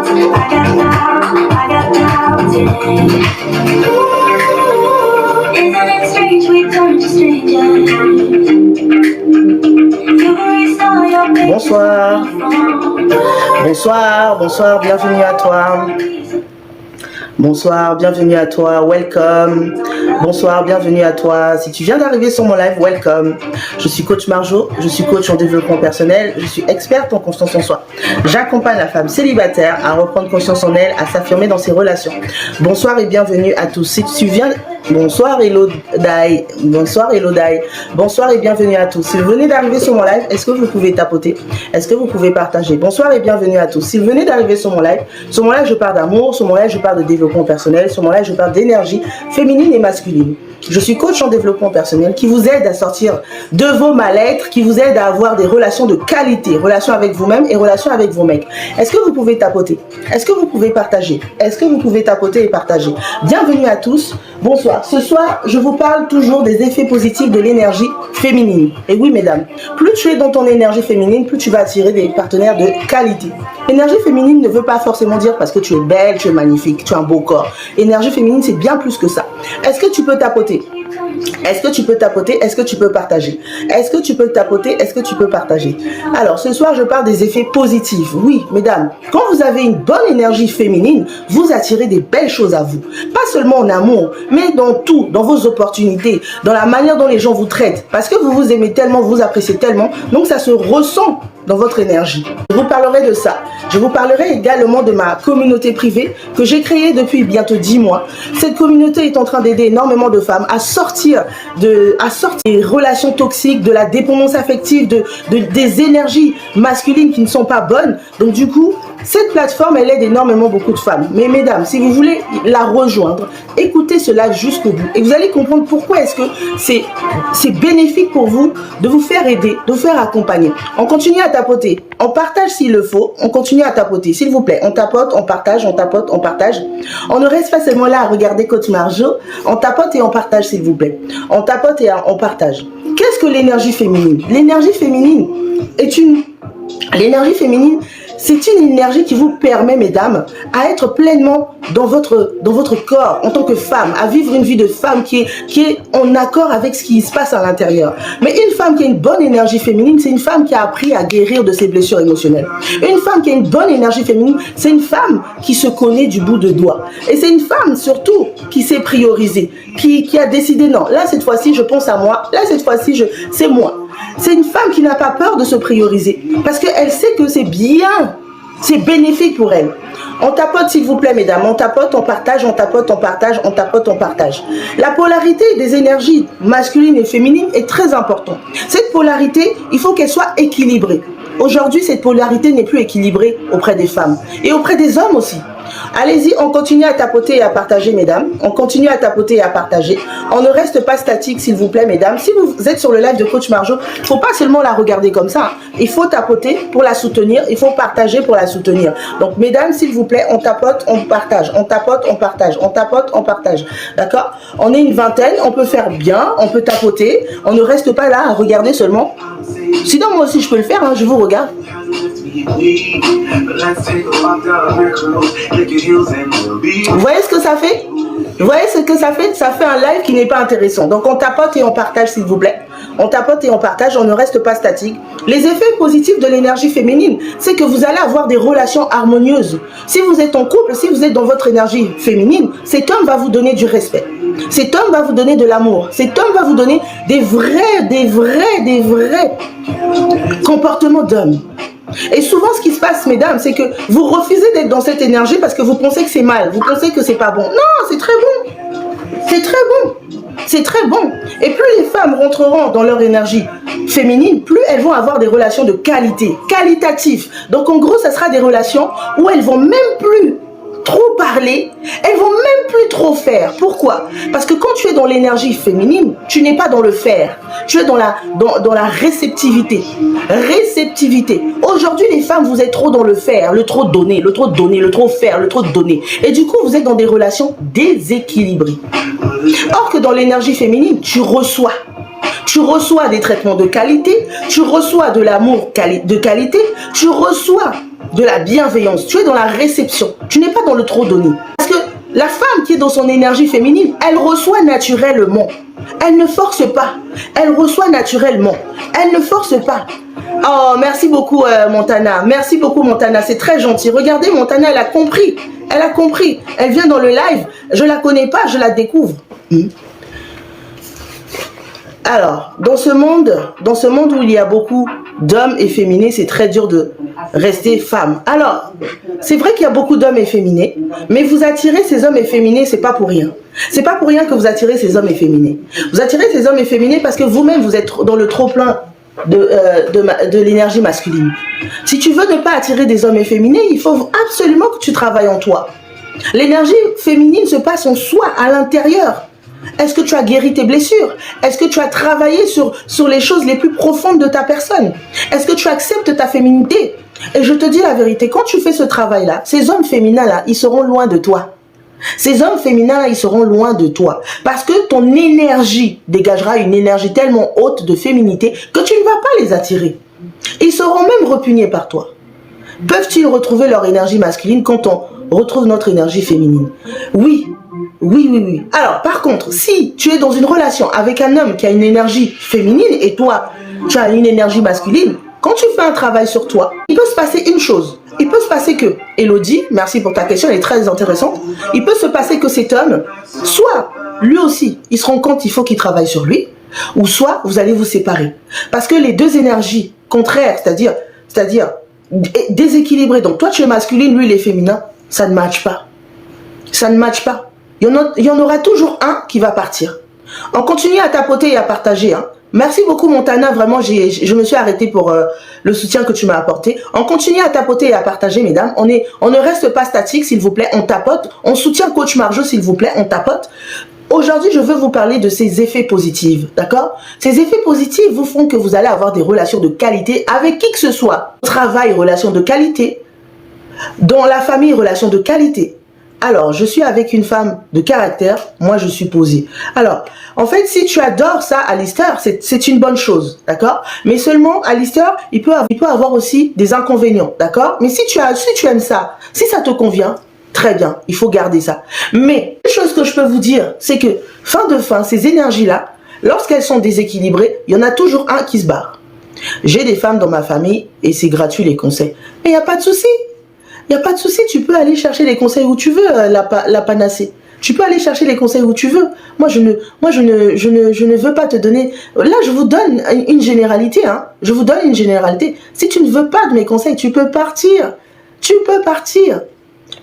Isn't it strange we turn to strangers? Bonsoir. Bonsoir, bonsoir, bienvenue à toi. Bonsoir, bienvenue à toi, welcome. Bonsoir, bienvenue à toi. Si tu viens d'arriver sur mon live, welcome. Je suis coach Marjo, je suis coach en développement personnel, je suis experte en confiance en soi. J'accompagne la femme célibataire à reprendre confiance en elle, à s'affirmer dans ses relations. Bonsoir et bienvenue à tous. Si tu viens... Bonsoir Elodai, bonsoir Elodai, bonsoir et bienvenue à tous. Si vous venez d'arriver sur mon live, est-ce que vous pouvez tapoter? Est-ce que vous pouvez partager? Bonsoir et bienvenue à tous. Si vous venez d'arriver sur mon live je parle d'amour, sur mon live je parle de développement personnel, sur mon live je parle d'énergie féminine et masculine. Je suis coach en développement personnel qui vous aide à sortir de vos mal-être, qui vous aide à avoir des relations de qualité, relations avec vous-même et relations avec vos mecs. Est-ce que vous pouvez tapoter? Est-ce que vous pouvez partager? Est-ce que vous pouvez tapoter et partager? Bienvenue à tous. Bonsoir. Ce soir, je vous parle toujours des effets positifs de l'énergie féminine. Et oui, mesdames, plus tu es dans ton énergie féminine, plus tu vas attirer des partenaires de qualité. L'énergie féminine ne veut pas forcément dire parce que tu es belle, tu es magnifique, tu as un beau corps. L'énergie féminine, c'est bien plus que ça. Est-ce que tu peux tapoter? Est-ce que tu peux tapoter? Est-ce que tu peux partager? Est-ce que tu peux tapoter? Est-ce que tu peux partager? Alors, ce soir, je parle des effets positifs. Oui, mesdames, quand vous avez une bonne énergie féminine, vous attirez des belles choses à vous. Pas seulement en amour, mais dans tout, dans vos opportunités, dans la manière dont les gens vous traitent. Parce que vous vous aimez tellement, vous vous appréciez tellement, donc ça se ressent dans votre énergie. Je vous parlerai de ça. Je vous parlerai également de ma communauté privée que j'ai créée depuis bientôt 10 mois. Cette communauté est en train d'aider énormément de femmes à sortir des relations toxiques, de la dépendance affective, des énergies masculines qui ne sont pas bonnes. Donc du coup, cette plateforme, elle aide énormément beaucoup de femmes. Mais mesdames, si vous voulez la rejoindre, écoutez cela jusqu'au bout. Et vous allez comprendre pourquoi est-ce que c'est bénéfique pour vous de vous faire aider, de vous faire accompagner. On continue à tapoter. On partage s'il le faut. On continue à tapoter. S'il vous plaît, on tapote, on partage, on tapote, on partage. On ne reste pas seulement là à regarder Coach Marjo. On tapote et on partage, s'il vous plaît. On tapote et on partage. Qu'est-ce que l'énergie féminine? L'énergie féminine est une... L'énergie féminine, c'est une énergie qui vous permet, mesdames, à être pleinement dans votre corps en tant que femme, à vivre une vie de femme qui est en accord avec ce qui se passe à l'intérieur. Mais une femme qui a une bonne énergie féminine, c'est une femme qui a appris à guérir de ses blessures émotionnelles. Une femme qui a une bonne énergie féminine, c'est une femme qui se connaît du bout de doigt. Et c'est une femme surtout qui s'est priorisée, qui a décidé non, là cette fois-ci je pense à moi, là cette fois-ci c'est moi. C'est une femme qui n'a pas peur de se prioriser parce qu'elle sait que c'est bien, c'est bénéfique pour elle. On tapote s'il vous plaît mesdames, on tapote, on partage, on tapote, on partage, on tapote, on partage. La polarité des énergies masculines et féminines est très importante. Cette polarité, il faut qu'elle soit équilibrée. Aujourd'hui, cette polarité n'est plus équilibrée auprès des femmes et auprès des hommes aussi. Allez-y, on continue à tapoter et à partager, mesdames. On continue à tapoter et à partager. On ne reste pas statique, s'il vous plaît, mesdames. Si vous êtes sur le live de Coach Marjo, il ne faut pas seulement la regarder comme ça. Il faut tapoter pour la soutenir. Il faut partager pour la soutenir. Donc, mesdames, s'il vous plaît, on tapote, on partage. On tapote, on partage. On tapote, on partage. D'accord? On est une vingtaine. On peut faire bien. On peut tapoter. On ne reste pas là à regarder seulement. Sinon, moi aussi, je peux le faire. Hein, je vous regarde. Vous voyez ce que ça fait? Vous voyez ce que ça fait? Ça fait un live qui n'est pas intéressant. Donc on tapote et on partage s'il vous plaît. On tapote et on partage, on ne reste pas statique. Les effets positifs de l'énergie féminine, c'est que vous allez avoir des relations harmonieuses. Si vous êtes en couple, si vous êtes dans votre énergie féminine, cet homme va vous donner du respect. Cet homme va vous donner de l'amour. Cet homme va vous donner des vrais comportements d'homme. Et souvent, ce qui se passe, mesdames, c'est que vous refusez d'être dans cette énergie parce que vous pensez que c'est mal. Vous pensez que c'est pas bon. Non, c'est très bon. C'est très bon. C'est très bon. Et plus les femmes rentreront dans leur énergie féminine, plus elles vont avoir des relations de qualité, qualitatives. Donc, en gros, ça sera des relations où elles vont même plus trop parler, elles vont même plus trop faire. Pourquoi? Parce que quand tu es dans l'énergie féminine, tu n'es pas dans le faire. Tu es dans la réceptivité. Réceptivité. Aujourd'hui, les femmes, vous êtes trop dans le faire, le trop donner, le trop donner, le trop faire, le trop donner. Et du coup, vous êtes dans des relations déséquilibrées. Or que dans l'énergie féminine, tu reçois. Tu reçois des traitements de qualité, tu reçois de l'amour de qualité, tu reçois de la bienveillance, tu es dans la réception, tu n'es pas dans le trop donné. Parce que la femme qui est dans son énergie féminine, elle reçoit naturellement. Elle ne force pas, elle reçoit naturellement, elle ne force pas. Oh, merci beaucoup Montana, merci beaucoup Montana, c'est très gentil. Regardez Montana, elle a compris, elle a compris. Elle vient dans le live, je la connais pas, je la découvre. Alors, dans ce monde où il y a beaucoup d'hommes efféminés, c'est très dur de rester femme. Alors, c'est vrai qu'il y a beaucoup d'hommes efféminés, mais vous attirez ces hommes efféminés, c'est pas pour rien. C'est pas pour rien que vous attirez ces hommes efféminés. Vous attirez ces hommes efféminés parce que vous-même, vous êtes dans le trop-plein de l'énergie masculine. Si tu veux ne pas attirer des hommes efféminés, il faut absolument que tu travailles en toi. L'énergie féminine se passe en soi, à l'intérieur. Est-ce que tu as guéri tes blessures? Est-ce que tu as travaillé sur les choses les plus profondes de ta personne? Est-ce que tu acceptes ta féminité? Et je te dis la vérité, quand tu fais ce travail-là, ces hommes féminins-là, ils seront loin de toi. Ces hommes féminins, ils seront loin de toi. Parce que ton énergie dégagera une énergie tellement haute de féminité que tu ne vas pas les attirer. Ils seront même repugnés par toi. Peuvent-ils retrouver leur énergie masculine quand on retrouve notre énergie féminine? Oui. Oui, oui, oui. Alors, par contre, si tu es dans une relation avec un homme qui a une énergie féminine et toi, tu as une énergie masculine, quand tu fais un travail sur toi, il peut se passer une chose. Il peut se passer que, Elodie, merci pour ta question, elle est très intéressante. Il peut se passer que cet homme, soit lui aussi, il se rend compte qu'il faut qu'il travaille sur lui, ou soit vous allez vous séparer. Parce que les deux énergies contraires, c'est-à-dire déséquilibrées, donc toi tu es masculine, lui il est féminin, ça ne matche pas. Ça ne matche pas. Il y en aura toujours un qui va partir. On continue à tapoter et à partager. Hein. Merci beaucoup Montana, vraiment je me suis arrêtée pour le soutien que tu m'as apporté. On continue à tapoter et à partager mesdames. On ne reste pas statique s'il vous plaît, on tapote. On soutient Coach Marjo s'il vous plaît, on tapote. Aujourd'hui je veux vous parler de ces effets positifs, d'accord? Ces effets positifs vous font que vous allez avoir des relations de qualité avec qui que ce soit. Travail, relations de qualité. Dans la famille, relations de qualité. Alors, je suis avec une femme de caractère, moi je suis posée. Alors, en fait, si tu adores ça, Alistair, c'est une bonne chose, d'accord? Mais seulement, Alistair, il peut avoir aussi des inconvénients, d'accord? Mais si tu aimes ça, si ça te convient, très bien, il faut garder ça. Mais, une chose que je peux vous dire, c'est que, fin, ces énergies-là, lorsqu'elles sont déséquilibrées, il y en a toujours un qui se barre. J'ai des femmes dans ma famille et c'est gratuit les conseils. Mais il n'y a pas de souci. Il n'y a pas de souci, tu peux aller chercher les conseils où tu veux, la panacée. Tu peux aller chercher les conseils où tu veux. Moi, je ne veux pas te donner... Là, je vous donne une généralité. Hein. Je vous donne une généralité. Si tu ne veux pas de mes conseils, tu peux partir. Tu peux partir.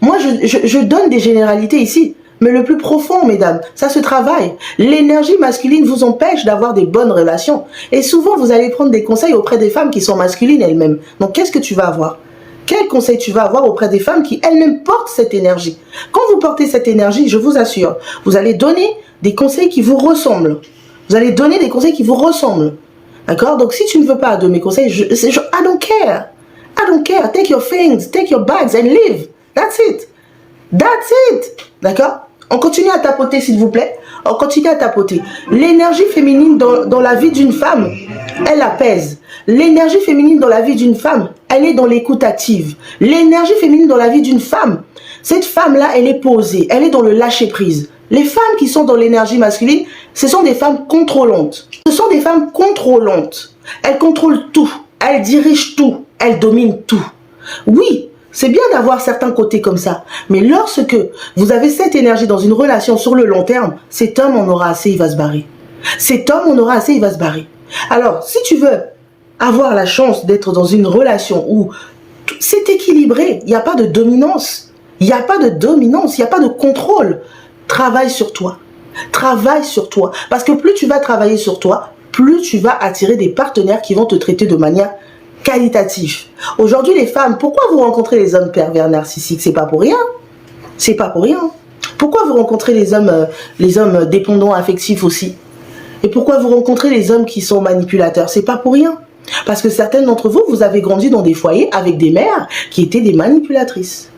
Moi, je donne des généralités ici. Mais le plus profond, mesdames, ça se travaille. L'énergie masculine vous empêche d'avoir des bonnes relations. Et souvent, vous allez prendre des conseils auprès des femmes qui sont masculines elles-mêmes. Donc, qu'est-ce que tu vas avoir ? Quel conseil tu vas avoir auprès des femmes qui elles-mêmes portent cette énergie? Quand vous portez cette énergie, je vous assure, vous allez donner des conseils qui vous ressemblent. Vous allez donner des conseils qui vous ressemblent. D'accord? Donc si tu ne veux pas de mes conseils, I don't care. I don't care. Take your things, take your bags and leave. That's it. That's it. D'accord? On continue à tapoter s'il vous plaît. On continue à tapoter. L'énergie féminine dans la vie d'une femme, elle apaise. L'énergie féminine dans la vie d'une femme, elle est dans l'écoute active. L'énergie féminine dans la vie d'une femme, cette femme-là, elle est posée, elle est dans le lâcher-prise. Les femmes qui sont dans l'énergie masculine, ce sont des femmes contrôlantes. Ce sont des femmes contrôlantes. Elles contrôlent tout, elles dirigent tout, elles dominent tout. Oui, c'est bien d'avoir certains côtés comme ça. Mais lorsque vous avez cette énergie dans une relation sur le long terme, cet homme en aura assez, il va se barrer. Cet homme en aura assez, il va se barrer. Alors, si tu veux avoir la chance d'être dans une relation où c'est équilibré, il n'y a pas de dominance, il n'y a pas de dominance, il n'y a pas de contrôle, travaille sur toi. Travaille sur toi. Parce que plus tu vas travailler sur toi, plus tu vas attirer des partenaires qui vont te traiter de manière qualitative. Aujourd'hui, les femmes, pourquoi vous rencontrez les hommes pervers narcissiques? C'est pas pour rien. C'est pas pour rien. Pourquoi vous rencontrez les hommes dépendants affectifs aussi? Et pourquoi vous rencontrez les hommes qui sont manipulateurs? C'est pas pour rien. Parce que certaines d'entre vous, vous avez grandi dans des foyers avec des mères qui étaient des manipulatrices.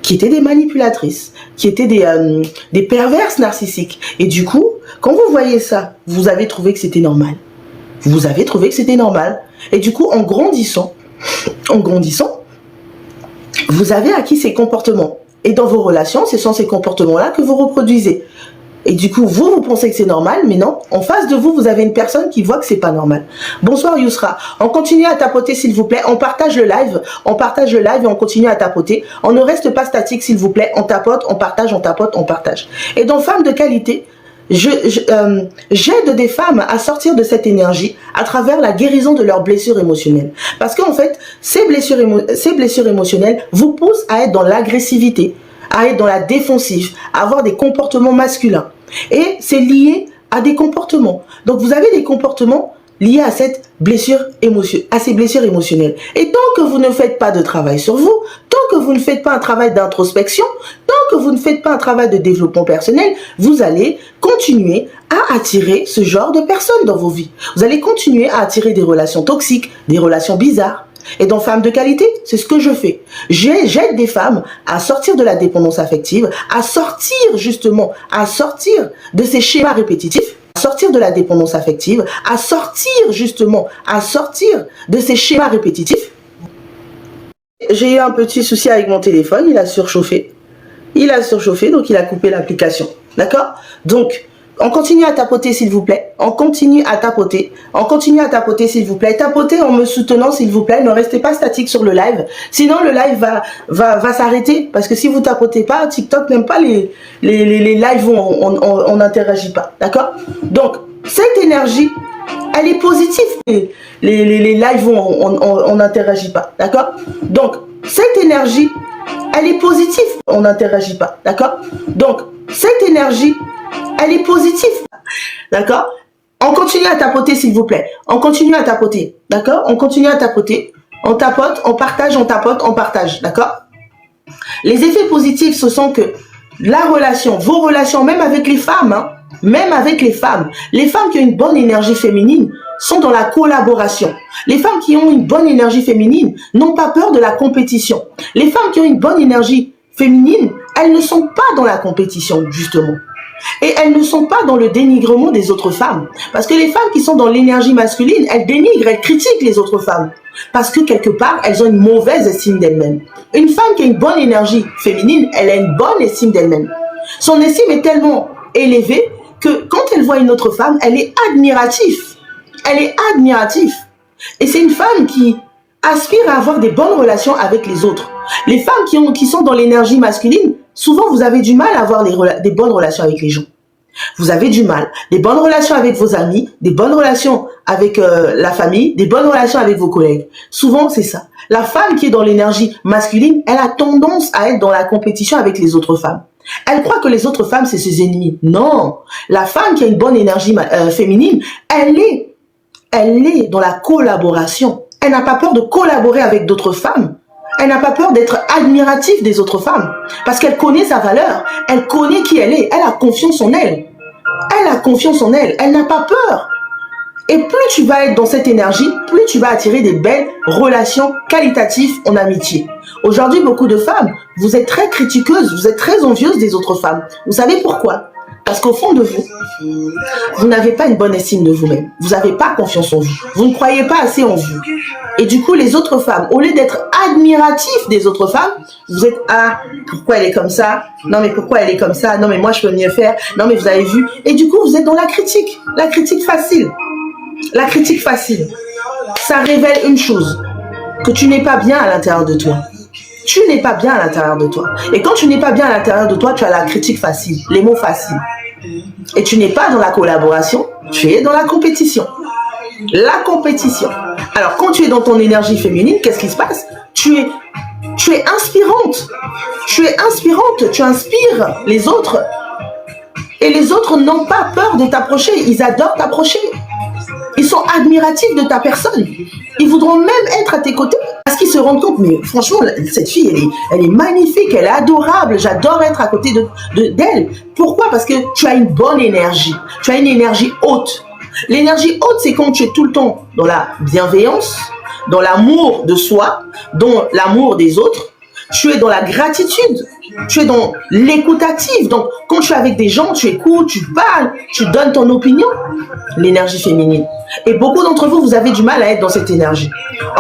Qui étaient des perverses narcissiques. Et du coup, quand vous voyez ça, vous avez trouvé que c'était normal. Vous avez trouvé que c'était normal. Et du coup, en grandissant, vous avez acquis ces comportements. Et dans vos relations, ce sont ces comportements-là que vous reproduisez. Et du coup, vous pensez que c'est normal, mais non. En face de vous, vous avez une personne qui voit que c'est pas normal. Bonsoir Yousra. On continue à tapoter, s'il vous plaît. On partage le live. On partage le live et on continue à tapoter. On ne reste pas statique, s'il vous plaît. On tapote, on partage, on tapote, on partage. Et dans Femmes de qualité, j'aide des femmes à sortir de cette énergie à travers la guérison de leurs blessures émotionnelles. Parce qu'en fait, ces blessures émotionnelles vous poussent à être dans l'agressivité, à être dans la défensive, à avoir des comportements masculins. Et c'est lié à des comportements. Donc vous avez des comportements liés à cette blessure à ces blessures émotionnelles. Et tant que vous ne faites pas de travail sur vous, tant que vous ne faites pas un travail d'introspection, tant que vous ne faites pas un travail de développement personnel, vous allez continuer à attirer ce genre de personnes dans vos vies. Vous allez continuer à attirer des relations toxiques, des relations bizarres. Et dans Femmes de qualité, c'est ce que je fais. J'aide des femmes à sortir de la dépendance affective, à sortir justement, à sortir de ces schémas répétitifs, à sortir de la dépendance affective, à sortir justement, à sortir de ces schémas répétitifs. J'ai eu un petit souci avec mon téléphone, il a surchauffé. Il a surchauffé, donc il a coupé l'application. D'accord? Donc, on continue à tapoter, s'il vous plaît. On continue à tapoter. On continue à tapoter, s'il vous plaît. Tapotez en me soutenant, s'il vous plaît. Ne restez pas statique sur le live. Sinon, le live va s'arrêter. Parce que si vous tapotez pas, TikTok n'aime pas les lives où on n'interagit pas. D'accord? Donc, cette énergie, elle est positive. Les lives où on n'interagit pas. D'accord? Donc, cette énergie, elle est positive. On n'interagit pas. D'accord? Donc, cette énergie, elle est positive. D'accord? On continue à tapoter, s'il vous plaît. On continue à tapoter. D'accord? On continue à tapoter. On tapote, on partage, on tapote, on partage. D'accord? Les effets positifs, ce sont que la relation, vos relations, même avec les femmes, hein, même avec les femmes qui ont une bonne énergie féminine sont dans la collaboration. Les femmes qui ont une bonne énergie féminine n'ont pas peur de la compétition. Les femmes qui ont une bonne énergie féminine, elles ne sont pas dans la compétition, justement. Et elles ne sont pas dans le dénigrement des autres femmes. Parce que les femmes qui sont dans l'énergie masculine, elles dénigrent, elles critiquent les autres femmes. Parce que quelque part, elles ont une mauvaise estime d'elles-mêmes. Une femme qui a une bonne énergie féminine, elle a une bonne estime d'elle-même. Son estime est tellement élevée que quand elle voit une autre femme, elle est admirative. Elle est admirative. Et c'est une femme qui aspire à avoir des bonnes relations avec les autres. Les femmes qui sont dans l'énergie masculine, souvent vous avez du mal à avoir des bonnes relations avec les gens. Vous avez du mal. Des bonnes relations avec vos amis, des bonnes relations avec la famille, des bonnes relations avec vos collègues. Souvent, c'est ça. La femme qui est dans l'énergie masculine, elle a tendance à être dans la compétition avec les autres femmes. Elle croit que les autres femmes, c'est ses ennemis. Non. La femme qui a une bonne énergie féminine, elle est dans la collaboration. Elle n'a pas peur de collaborer avec d'autres femmes. Elle n'a pas peur d'être admirative des autres femmes. Parce qu'elle connaît sa valeur. Elle connaît qui elle est. Elle a confiance en elle. Elle a confiance en elle. Elle n'a pas peur. Et plus tu vas être dans cette énergie, plus tu vas attirer des belles relations qualitatives en amitié. Aujourd'hui, beaucoup de femmes, vous êtes très critiqueuses, vous êtes très envieuses des autres femmes. Vous savez pourquoi? Parce qu'au fond de vous, vous n'avez pas une bonne estime de vous-même. Vous n'avez pas confiance en vous. Vous ne croyez pas assez en vous. Et du coup, les autres femmes, au lieu d'être admiratifs des autres femmes, vous êtes « Ah, pourquoi elle est comme ça? Non, mais pourquoi elle est comme ça? Non, mais moi, je peux mieux faire. Non, mais vous avez vu. » Et du coup, vous êtes dans la critique facile. La critique facile. Ça révèle une chose, que tu n'es pas bien à l'intérieur de toi. Tu n'es pas bien à l'intérieur de toi. Et quand tu n'es pas bien à l'intérieur de toi, tu as la critique facile, les mots faciles. Et tu n'es pas dans la collaboration, tu es dans la compétition. La compétition. Alors, quand tu es dans ton énergie féminine, qu'est-ce qui se passe? Tu es inspirante. Tu es inspirante, tu inspires les autres. Et les autres n'ont pas peur de t'approcher, ils adorent t'approcher. Ils sont admiratifs de ta personne. Ils voudront même être à tes côtés parce qu'ils se rendent compte, mais franchement, cette fille, elle est magnifique, elle est adorable, j'adore être à côté d'elle. Pourquoi? Parce que tu as une bonne énergie. Tu as une énergie haute. L'énergie haute, c'est quand tu es tout le temps dans la bienveillance, dans l'amour de soi, dans l'amour des autres. Tu es dans la gratitude. Tu es dans l'écoute active. Donc, quand tu es avec des gens, tu écoutes, tu parles, tu donnes ton opinion. L'énergie féminine. Et beaucoup d'entre vous, vous avez du mal à être dans cette énergie.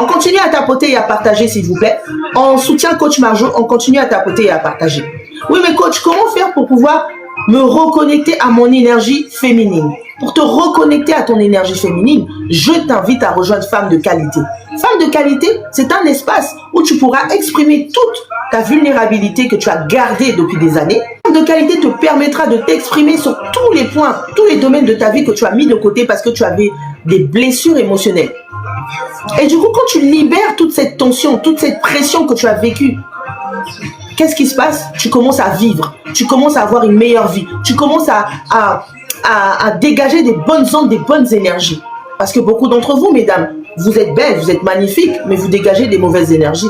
On continue à tapoter et à partager, s'il vous plaît. On soutient Coach Marjo, on continue à tapoter et à partager. Oui, mais coach, comment faire pour pouvoir me reconnecter à mon énergie féminine? Pour te reconnecter à ton énergie féminine, je t'invite à rejoindre Femme de Qualité. Femme de Qualité, c'est un espace où tu pourras exprimer toute ta vulnérabilité que tu as gardée depuis des années. Femme de Qualité te permettra de t'exprimer sur tous les points, tous les domaines de ta vie que tu as mis de côté parce que tu avais des blessures émotionnelles. Et du coup, quand tu libères toute cette tension, toute cette pression que tu as vécue, qu'est-ce qui se passe? Tu commences à vivre, tu commences à avoir une meilleure vie, tu commences à dégager des bonnes ondes, des bonnes énergies. Parce que beaucoup d'entre vous, mesdames, vous êtes belles, vous êtes magnifiques, mais vous dégagez des mauvaises énergies.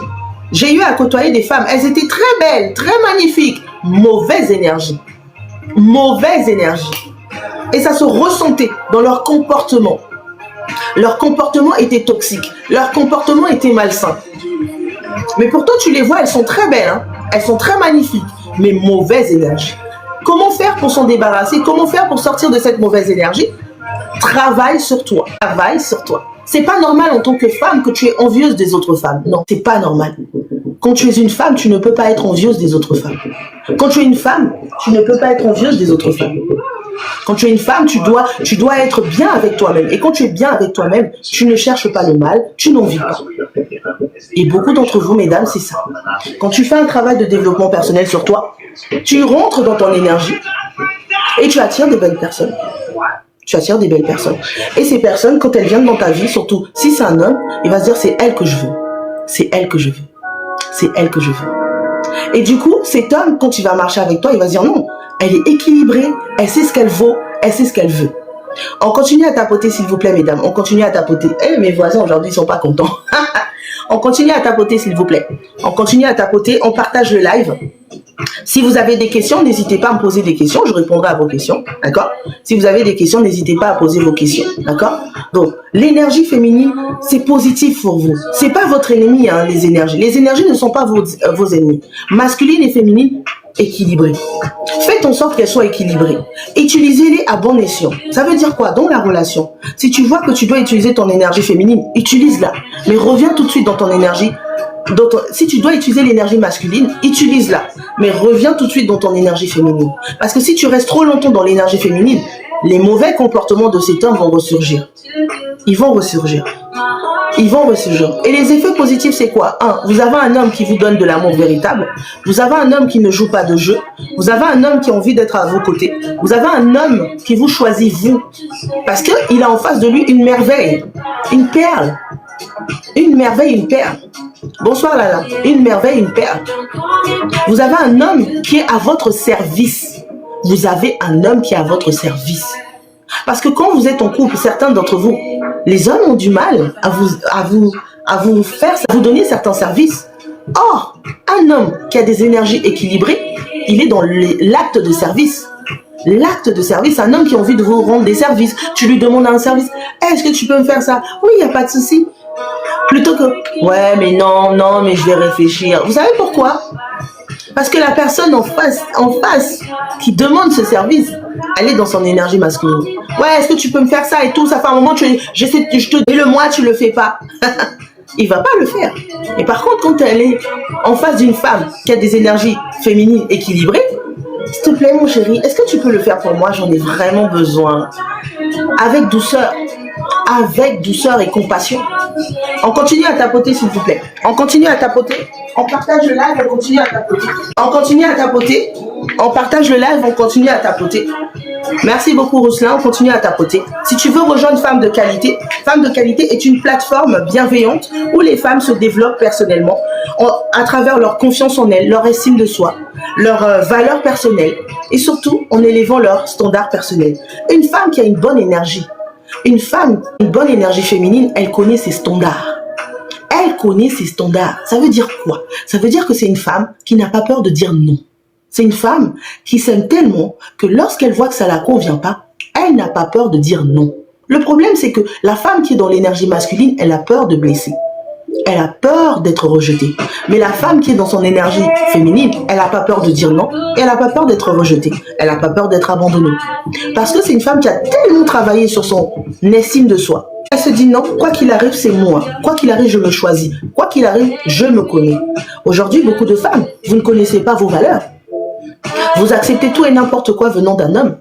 J'ai eu à côtoyer des femmes, elles étaient très belles, très magnifiques, mauvaise énergie. Mauvaise énergie. Et ça se ressentait dans leur comportement. Leur comportement était toxique, leur comportement était malsain. Mais pourtant, tu les vois, elles sont très belles, hein? Elles sont très magnifiques, mais mauvaise énergie. Comment faire pour s'en débarrasser? Comment faire pour sortir de cette mauvaise énergie? Travaille sur toi. Travaille sur toi. C'est pas normal en tant que femme que tu es envieuse des autres femmes. Non, c'est pas normal. Quand tu es une femme, tu ne peux pas être envieuse des autres femmes. Quand tu es une femme, tu ne peux pas être envieuse des autres femmes. Quand tu es une femme, tu dois être bien avec toi-même. Et quand tu es bien avec toi-même, tu ne cherches pas le mal, tu n'en vis pas. Et beaucoup d'entre vous, mesdames, c'est ça. Quand tu fais un travail de développement personnel sur toi, tu rentres dans ton énergie et tu attires des belles personnes. Tu attires des belles personnes. Et ces personnes, quand elles viennent dans ta vie, surtout si c'est un homme, il va se dire c'est elle que je veux. C'est elle que je veux. C'est elle que je veux. Et du coup, cet homme, quand il va marcher avec toi, il va se dire non, elle est équilibrée, elle sait ce qu'elle vaut, elle sait ce qu'elle veut. On continue à tapoter, s'il vous plaît, mesdames. On continue à tapoter. Eh, mes voisins, aujourd'hui, ils sont pas contents. On continue à tapoter, s'il vous plaît. On continue à tapoter, on partage le live. Si vous avez des questions, n'hésitez pas à me poser des questions. Je répondrai à vos questions, d'accord? Si vous avez des questions, n'hésitez pas à poser vos questions, d'accord? Donc, l'énergie féminine, c'est positif pour vous. C'est pas votre ennemi, hein, les énergies. Les énergies ne sont pas vos ennemis. Masculine et féminine, équilibrées. Faites en sorte qu'elles soient équilibrées. Utilisez-les à bon escient. Ça veut dire quoi? Dans la relation, si tu vois que tu dois utiliser ton énergie féminine, utilise-la. Mais reviens tout de suite dans ton énergie. Si tu dois utiliser l'énergie masculine, utilise-la. Mais reviens tout de suite dans ton énergie féminine. Parce que si tu restes trop longtemps dans l'énergie féminine, les mauvais comportements de cet homme vont ressurgir. Ils vont ressurgir. Ils vont ressurgir. Et les effets positifs, c'est quoi? Vous avez un homme qui vous donne de l'amour véritable. Vous avez un homme qui ne joue pas de jeu. Vous avez un homme qui a envie d'être à vos côtés. Vous avez un homme qui vous choisit, vous. Parce qu'il a en face de lui une merveille. Une perle. Une merveille, une perle. Bonsoir Lala. Une merveille, une perle. Vous avez un homme qui est à votre service. Vous avez un homme qui est à votre service. Parce que quand vous êtes en couple, certains d'entre vous, les hommes ont du mal à vous faire, à vous donner certains services. Or, un homme qui a des énergies équilibrées, il est dans l'acte de service. L'acte de service, un homme qui a envie de vous rendre des services. Tu lui demandes un service. Est-ce que tu peux me faire ça? Oui, il n'y a pas de souci. Plutôt que, ouais, mais non, mais je vais réfléchir. Vous savez pourquoi? Parce que la personne en face qui demande ce service, elle est dans son énergie masculine. Ouais, est-ce que tu peux me faire ça et tout? Ça fait un moment, je te dis le moi, tu le fais pas. Il va pas le faire. Et par contre, quand elle est en face d'une femme qui a des énergies féminines équilibrées, s'il te plaît, mon chéri, est-ce que tu peux le faire pour moi? J'en ai vraiment besoin. Avec douceur et compassion. On continue à tapoter, s'il vous plaît. On continue à tapoter. On partage le live, on continue à tapoter. On continue à tapoter. On partage le live, on continue à tapoter. Merci beaucoup, Roselin. On continue à tapoter. Si tu veux rejoindre Femme de Qualité est une plateforme bienveillante où les femmes se développent personnellement à travers leur confiance en elles, leur estime de soi, leur valeur personnelle et surtout en élevant leur standard personnel. Une femme qui a une bonne énergie, une bonne énergie féminine, elle connaît ses standards. Elle connaît ses standards. Ça veut dire quoi? Ça veut dire que c'est une femme qui n'a pas peur de dire non. C'est une femme qui s'aime tellement que lorsqu'elle voit que ça ne la convient pas, elle n'a pas peur de dire non. Le problème, c'est que la femme qui est dans l'énergie masculine, elle a peur de blesser. Elle a peur d'être rejetée. Mais la femme qui est dans son énergie féminine, elle n'a pas peur de dire non et elle n'a pas peur d'être rejetée. Elle n'a pas peur d'être abandonnée. Parce que c'est une femme qui a tellement travaillé sur son estime de soi. Elle se dit non, quoi qu'il arrive, c'est moi. Quoi qu'il arrive, je me choisis. Quoi qu'il arrive, je me connais. Aujourd'hui, beaucoup de femmes, vous ne connaissez pas vos valeurs. Vous acceptez tout et n'importe quoi venant d'un homme.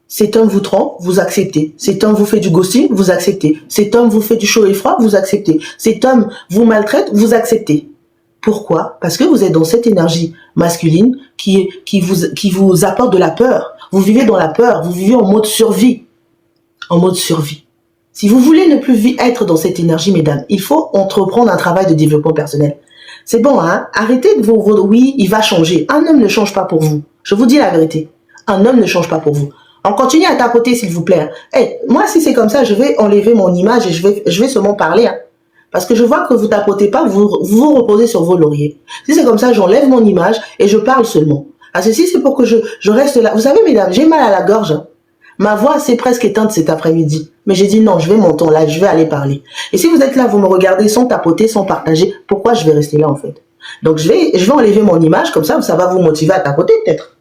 Cet homme vous trompe, vous acceptez. Cet homme vous fait du ghosting, vous acceptez. Cet homme vous fait du chaud et froid, vous acceptez. Cet homme vous maltraite, vous acceptez. Pourquoi? Parce que vous êtes dans cette énergie masculine qui vous apporte de la peur. Vous vivez dans la peur, vous vivez en mode survie. En mode survie. Si vous voulez ne plus être dans cette énergie, mesdames, il faut entreprendre un travail de développement personnel. C'est bon, hein? Arrêtez de vous... Oui, il va changer. Un homme ne change pas pour vous. Je vous dis la vérité. Un homme ne change pas pour vous. On continue à tapoter, s'il vous plaît. Hey, moi, si c'est comme ça, je vais enlever mon image et je vais seulement parler. Hein. Parce que je vois que vous tapotez pas, vous reposez sur vos lauriers. Si c'est comme ça, j'enlève mon image et je parle seulement. Ah, ceci, c'est pour que je reste là. Vous savez, mesdames, j'ai mal à la gorge. Hein. Ma voix s'est presque éteinte cet après-midi. Mais j'ai dit non, je vais monter en live, je vais aller parler. Et si vous êtes là, vous me regardez sans tapoter, sans partager, pourquoi je vais rester là, en fait? Donc, je vais enlever mon image, comme ça va vous motiver à tapoter, peut-être.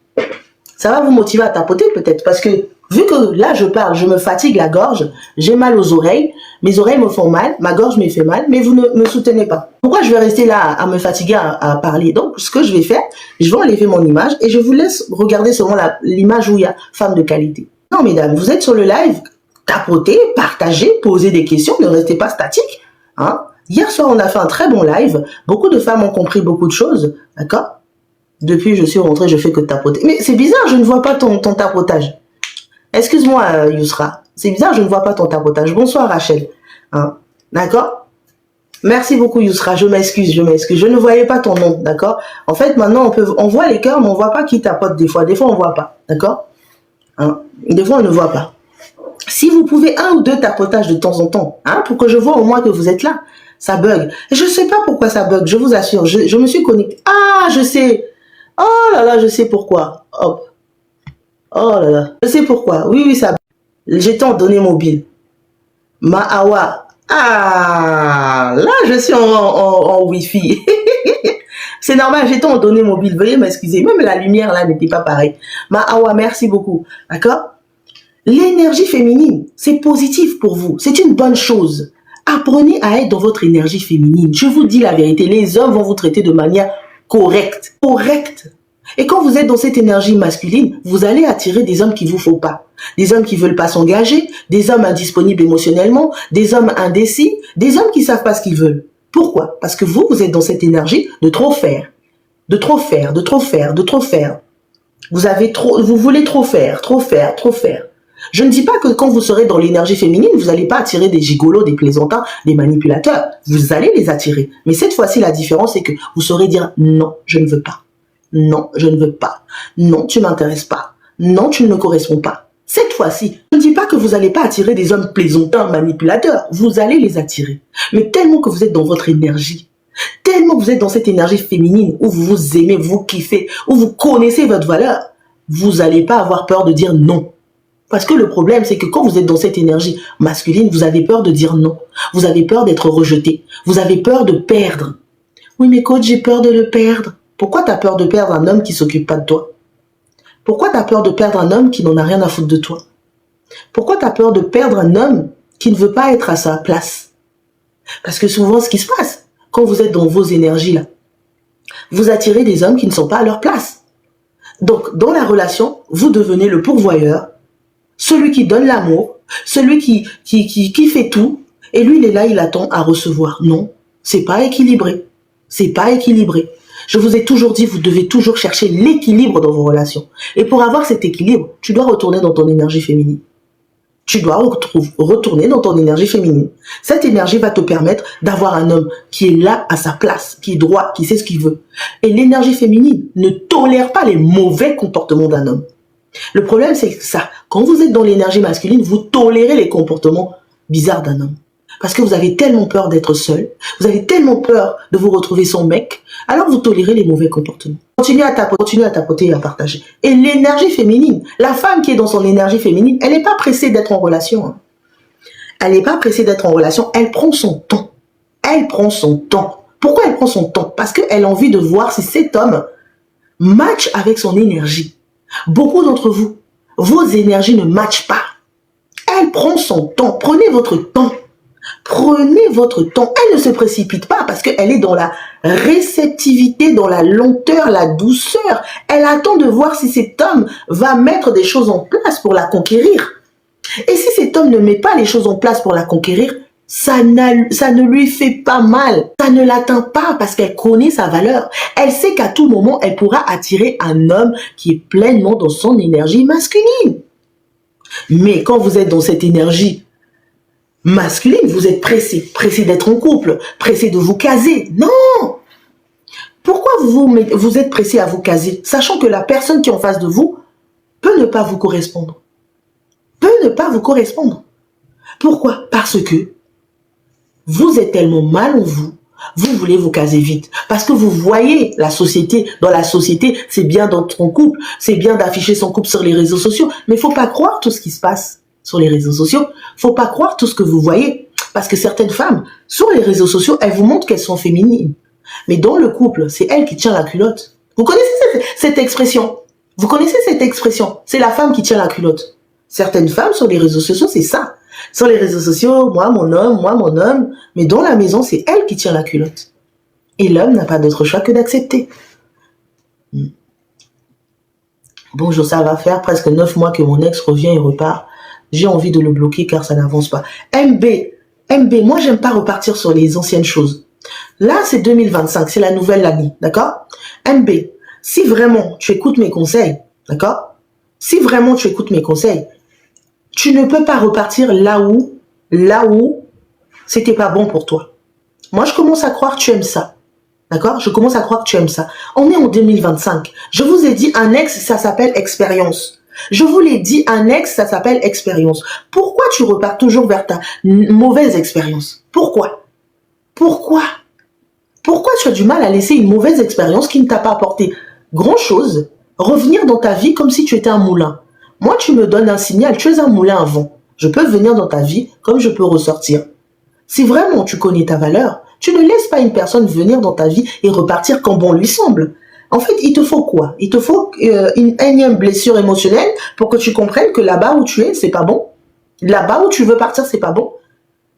Ça va vous motiver à tapoter peut-être parce que vu que là je parle, je me fatigue la gorge, j'ai mal aux oreilles, mes oreilles me font mal, ma gorge me fait mal, mais vous ne me soutenez pas. Pourquoi je vais rester là à me fatiguer à parler? Donc ce que je vais faire, je vais enlever mon image et je vous laisse regarder seulement l'image où il y a femme de qualité. Non mesdames, vous êtes sur le live, tapotez, partagez, posez des questions, ne restez pas statique. Hein? Hier soir on a fait un très bon live, beaucoup de femmes ont compris beaucoup de choses, d'accord? Depuis, je suis rentrée, je fais que tapoter. Mais c'est bizarre, je ne vois pas ton tapotage. Excuse-moi, Yousra. C'est bizarre, je ne vois pas ton tapotage. Bonsoir, Rachel. Hein? D'accord? Merci beaucoup, Yousra. Je m'excuse. Je ne voyais pas ton nom, d'accord? En fait, maintenant, on voit les cœurs, mais on ne voit pas qui tapote des fois. Des fois, on ne voit pas, d'accord? Hein? Des fois, on ne voit pas. Si vous pouvez un ou deux tapotages de temps en temps, hein, pour que je vois au moins que vous êtes là, ça bug. Et je ne sais pas pourquoi ça bug, je vous assure. Je me suis connectée. Ah, je sais. Oh là là, je sais pourquoi. Hop. Oh là là. Je sais pourquoi. Oui, ça. J'étais en données mobiles. Maawa. Ah, là, je suis en Wi-Fi. C'est normal, j'étais en données mobiles. Veuillez m'excuser. Même la lumière, là, n'était pas pareille. Maawa, merci beaucoup. D'accord? L'énergie féminine, c'est positif pour vous. C'est une bonne chose. Apprenez à être dans votre énergie féminine. Je vous dis la vérité. Les hommes vont vous traiter de manière correct. Et quand vous êtes dans cette énergie masculine, vous allez attirer des hommes qui vous faut pas. Des hommes qui veulent pas s'engager, des hommes indisponibles émotionnellement, des hommes indécis, des hommes qui savent pas ce qu'ils veulent. Pourquoi? Parce que vous êtes dans cette énergie de trop faire. De trop faire. Vous voulez trop faire. Je ne dis pas que quand vous serez dans l'énergie féminine, vous n'allez pas attirer des gigolos, des plaisantins, des manipulateurs. Vous allez les attirer. Mais cette fois-ci, la différence, c'est que vous saurez dire non, je ne veux pas. Non, je ne veux pas. Non, tu m'intéresses pas. Non, tu ne me corresponds pas. Cette fois-ci, je ne dis pas que vous n'allez pas attirer des hommes plaisantins, manipulateurs. Vous allez les attirer. Mais tellement que vous êtes dans votre énergie, tellement que vous êtes dans cette énergie féminine où vous vous aimez, vous kiffez, où vous connaissez votre valeur, vous n'allez pas avoir peur de dire non. Parce que le problème, c'est que quand vous êtes dans cette énergie masculine, vous avez peur de dire non. Vous avez peur d'être rejeté. Vous avez peur de perdre. Oui, mais coach, j'ai peur de le perdre. Pourquoi tu as peur de perdre un homme qui ne s'occupe pas de toi? Pourquoi tu as peur de perdre un homme qui n'en a rien à foutre de toi? Pourquoi tu as peur de perdre un homme qui ne veut pas être à sa place? Parce que souvent, ce qui se passe, quand vous êtes dans vos énergies-là, vous attirez des hommes qui ne sont pas à leur place. Donc, dans la relation, vous devenez le pourvoyeur, celui qui donne l'amour, celui qui fait tout, et lui, il est là, il attend à recevoir. Non, c'est pas équilibré. C'est pas équilibré. Je vous ai toujours dit, vous devez toujours chercher l'équilibre dans vos relations. Et pour avoir cet équilibre, tu dois retourner dans ton énergie féminine. Tu dois retourner dans ton énergie féminine. Cette énergie va te permettre d'avoir un homme qui est là à sa place, qui est droit, qui sait ce qu'il veut. Et l'énergie féminine ne tolère pas les mauvais comportements d'un homme. Le problème, c'est ça. Quand vous êtes dans l'énergie masculine, vous tolérez les comportements bizarres d'un homme. Parce que vous avez tellement peur d'être seul, vous avez tellement peur de vous retrouver sans mec, alors vous tolérez les mauvais comportements. Continuez à tapoter et à partager. Et l'énergie féminine, la femme qui est dans son énergie féminine, elle n'est pas pressée d'être en relation. Hein. Elle n'est pas pressée d'être en relation, elle prend son temps. Elle prend son temps. Pourquoi elle prend son temps? Parce qu'elle a envie de voir si cet homme match avec son énergie. Beaucoup d'entre vous, vos énergies ne matchent pas. Elle prend son temps. Prenez votre temps. Prenez votre temps. Elle ne se précipite pas parce qu'elle est dans la réceptivité, dans la lenteur, la douceur. Elle attend de voir si cet homme va mettre des choses en place pour la conquérir. Et si cet homme ne met pas les choses en place pour la conquérir, ça ne lui fait pas mal. Ça ne l'atteint pas parce qu'elle connaît sa valeur. Elle sait qu'à tout moment, elle pourra attirer un homme qui est pleinement dans son énergie masculine. Mais quand vous êtes dans cette énergie masculine, vous êtes pressé d'être en couple, pressé de vous caser. Non! Pourquoi vous êtes pressé à vous caser, sachant que la personne qui est en face de vous peut ne pas vous correspondre? Peut ne pas vous correspondre. Pourquoi? Parce que vous êtes tellement mal en vous, vous voulez vous caser vite. Parce que vous voyez la société, dans la société, c'est bien dans ton couple, c'est bien d'afficher son couple sur les réseaux sociaux, mais il ne faut pas croire tout ce qui se passe sur les réseaux sociaux. Il ne faut pas croire tout ce que vous voyez. Parce que certaines femmes, sur les réseaux sociaux, elles vous montrent qu'elles sont féminines. Mais dans le couple, c'est elle qui tient la culotte. Vous connaissez cette expression? Vous connaissez cette expression? C'est la femme qui tient la culotte. Certaines femmes, sur les réseaux sociaux, c'est ça. Sur les réseaux sociaux, moi, mon homme. Mais dans la maison, c'est elle qui tient la culotte. Et l'homme n'a pas d'autre choix que d'accepter. Bonjour, ça va faire presque 9 mois que mon ex revient et repart. J'ai envie de le bloquer car ça n'avance pas. MB, moi, j'aime pas repartir sur les anciennes choses. Là, c'est 2025, c'est la nouvelle année, d'accord? MB, si vraiment tu écoutes mes conseils, d'accord? Si vraiment tu écoutes mes conseils, tu ne peux pas repartir là où c'était pas bon pour toi. Moi, je commence à croire que tu aimes ça. D'accord? Je commence à croire que tu aimes ça. On est en 2025. Je vous ai dit, un ex, ça s'appelle expérience. Je vous l'ai dit, un ex, ça s'appelle expérience. Pourquoi tu repars toujours vers ta mauvaise expérience? Pourquoi tu as du mal à laisser une mauvaise expérience qui ne t'a pas apporté grand-chose revenir dans ta vie comme si tu étais un moulin? Moi, tu me donnes un signal, tu es un moulin à vent. Je peux venir dans ta vie comme je peux ressortir. Si vraiment tu connais ta valeur, tu ne laisses pas une personne venir dans ta vie et repartir quand bon lui semble. En fait, il te faut quoi? Il te faut une énième blessure émotionnelle pour que tu comprennes que là-bas où tu es, c'est pas bon. Là-bas où tu veux partir, c'est pas bon.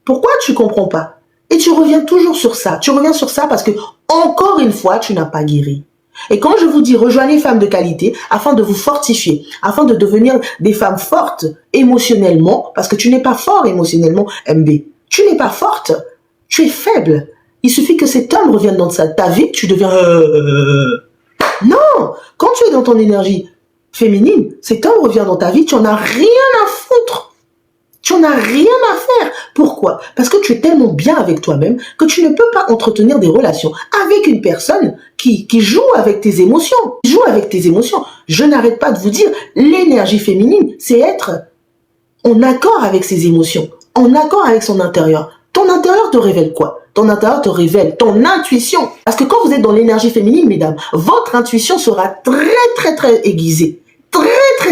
Pourquoi tu comprends pas? Et tu reviens toujours sur ça. Tu reviens sur ça parce que, encore une fois, tu n'as pas guéri. Et quand je vous dis rejoignez les femmes de qualité afin de vous fortifier, afin de devenir des femmes fortes émotionnellement, parce que tu n'es pas fort émotionnellement, MB. Tu n'es pas forte. Tu es faible. Il suffit que cet homme revienne dans ta vie, tu deviens... Non! Quand tu es dans ton énergie féminine, cet homme revient dans ta vie, tu n'en as rien à foutre. Tu n'en as rien à faire. Pourquoi? Parce que tu es tellement bien avec toi-même que tu ne peux pas entretenir des relations avec une personne qui joue avec tes émotions. Joue avec tes émotions. Je n'arrête pas de vous dire, l'énergie féminine, c'est être en accord avec ses émotions, en accord avec son intérieur. Ton intérieur te révèle quoi? Ton intérieur te révèle ton intuition. Parce que quand vous êtes dans l'énergie féminine, mesdames, votre intuition sera très aiguisée.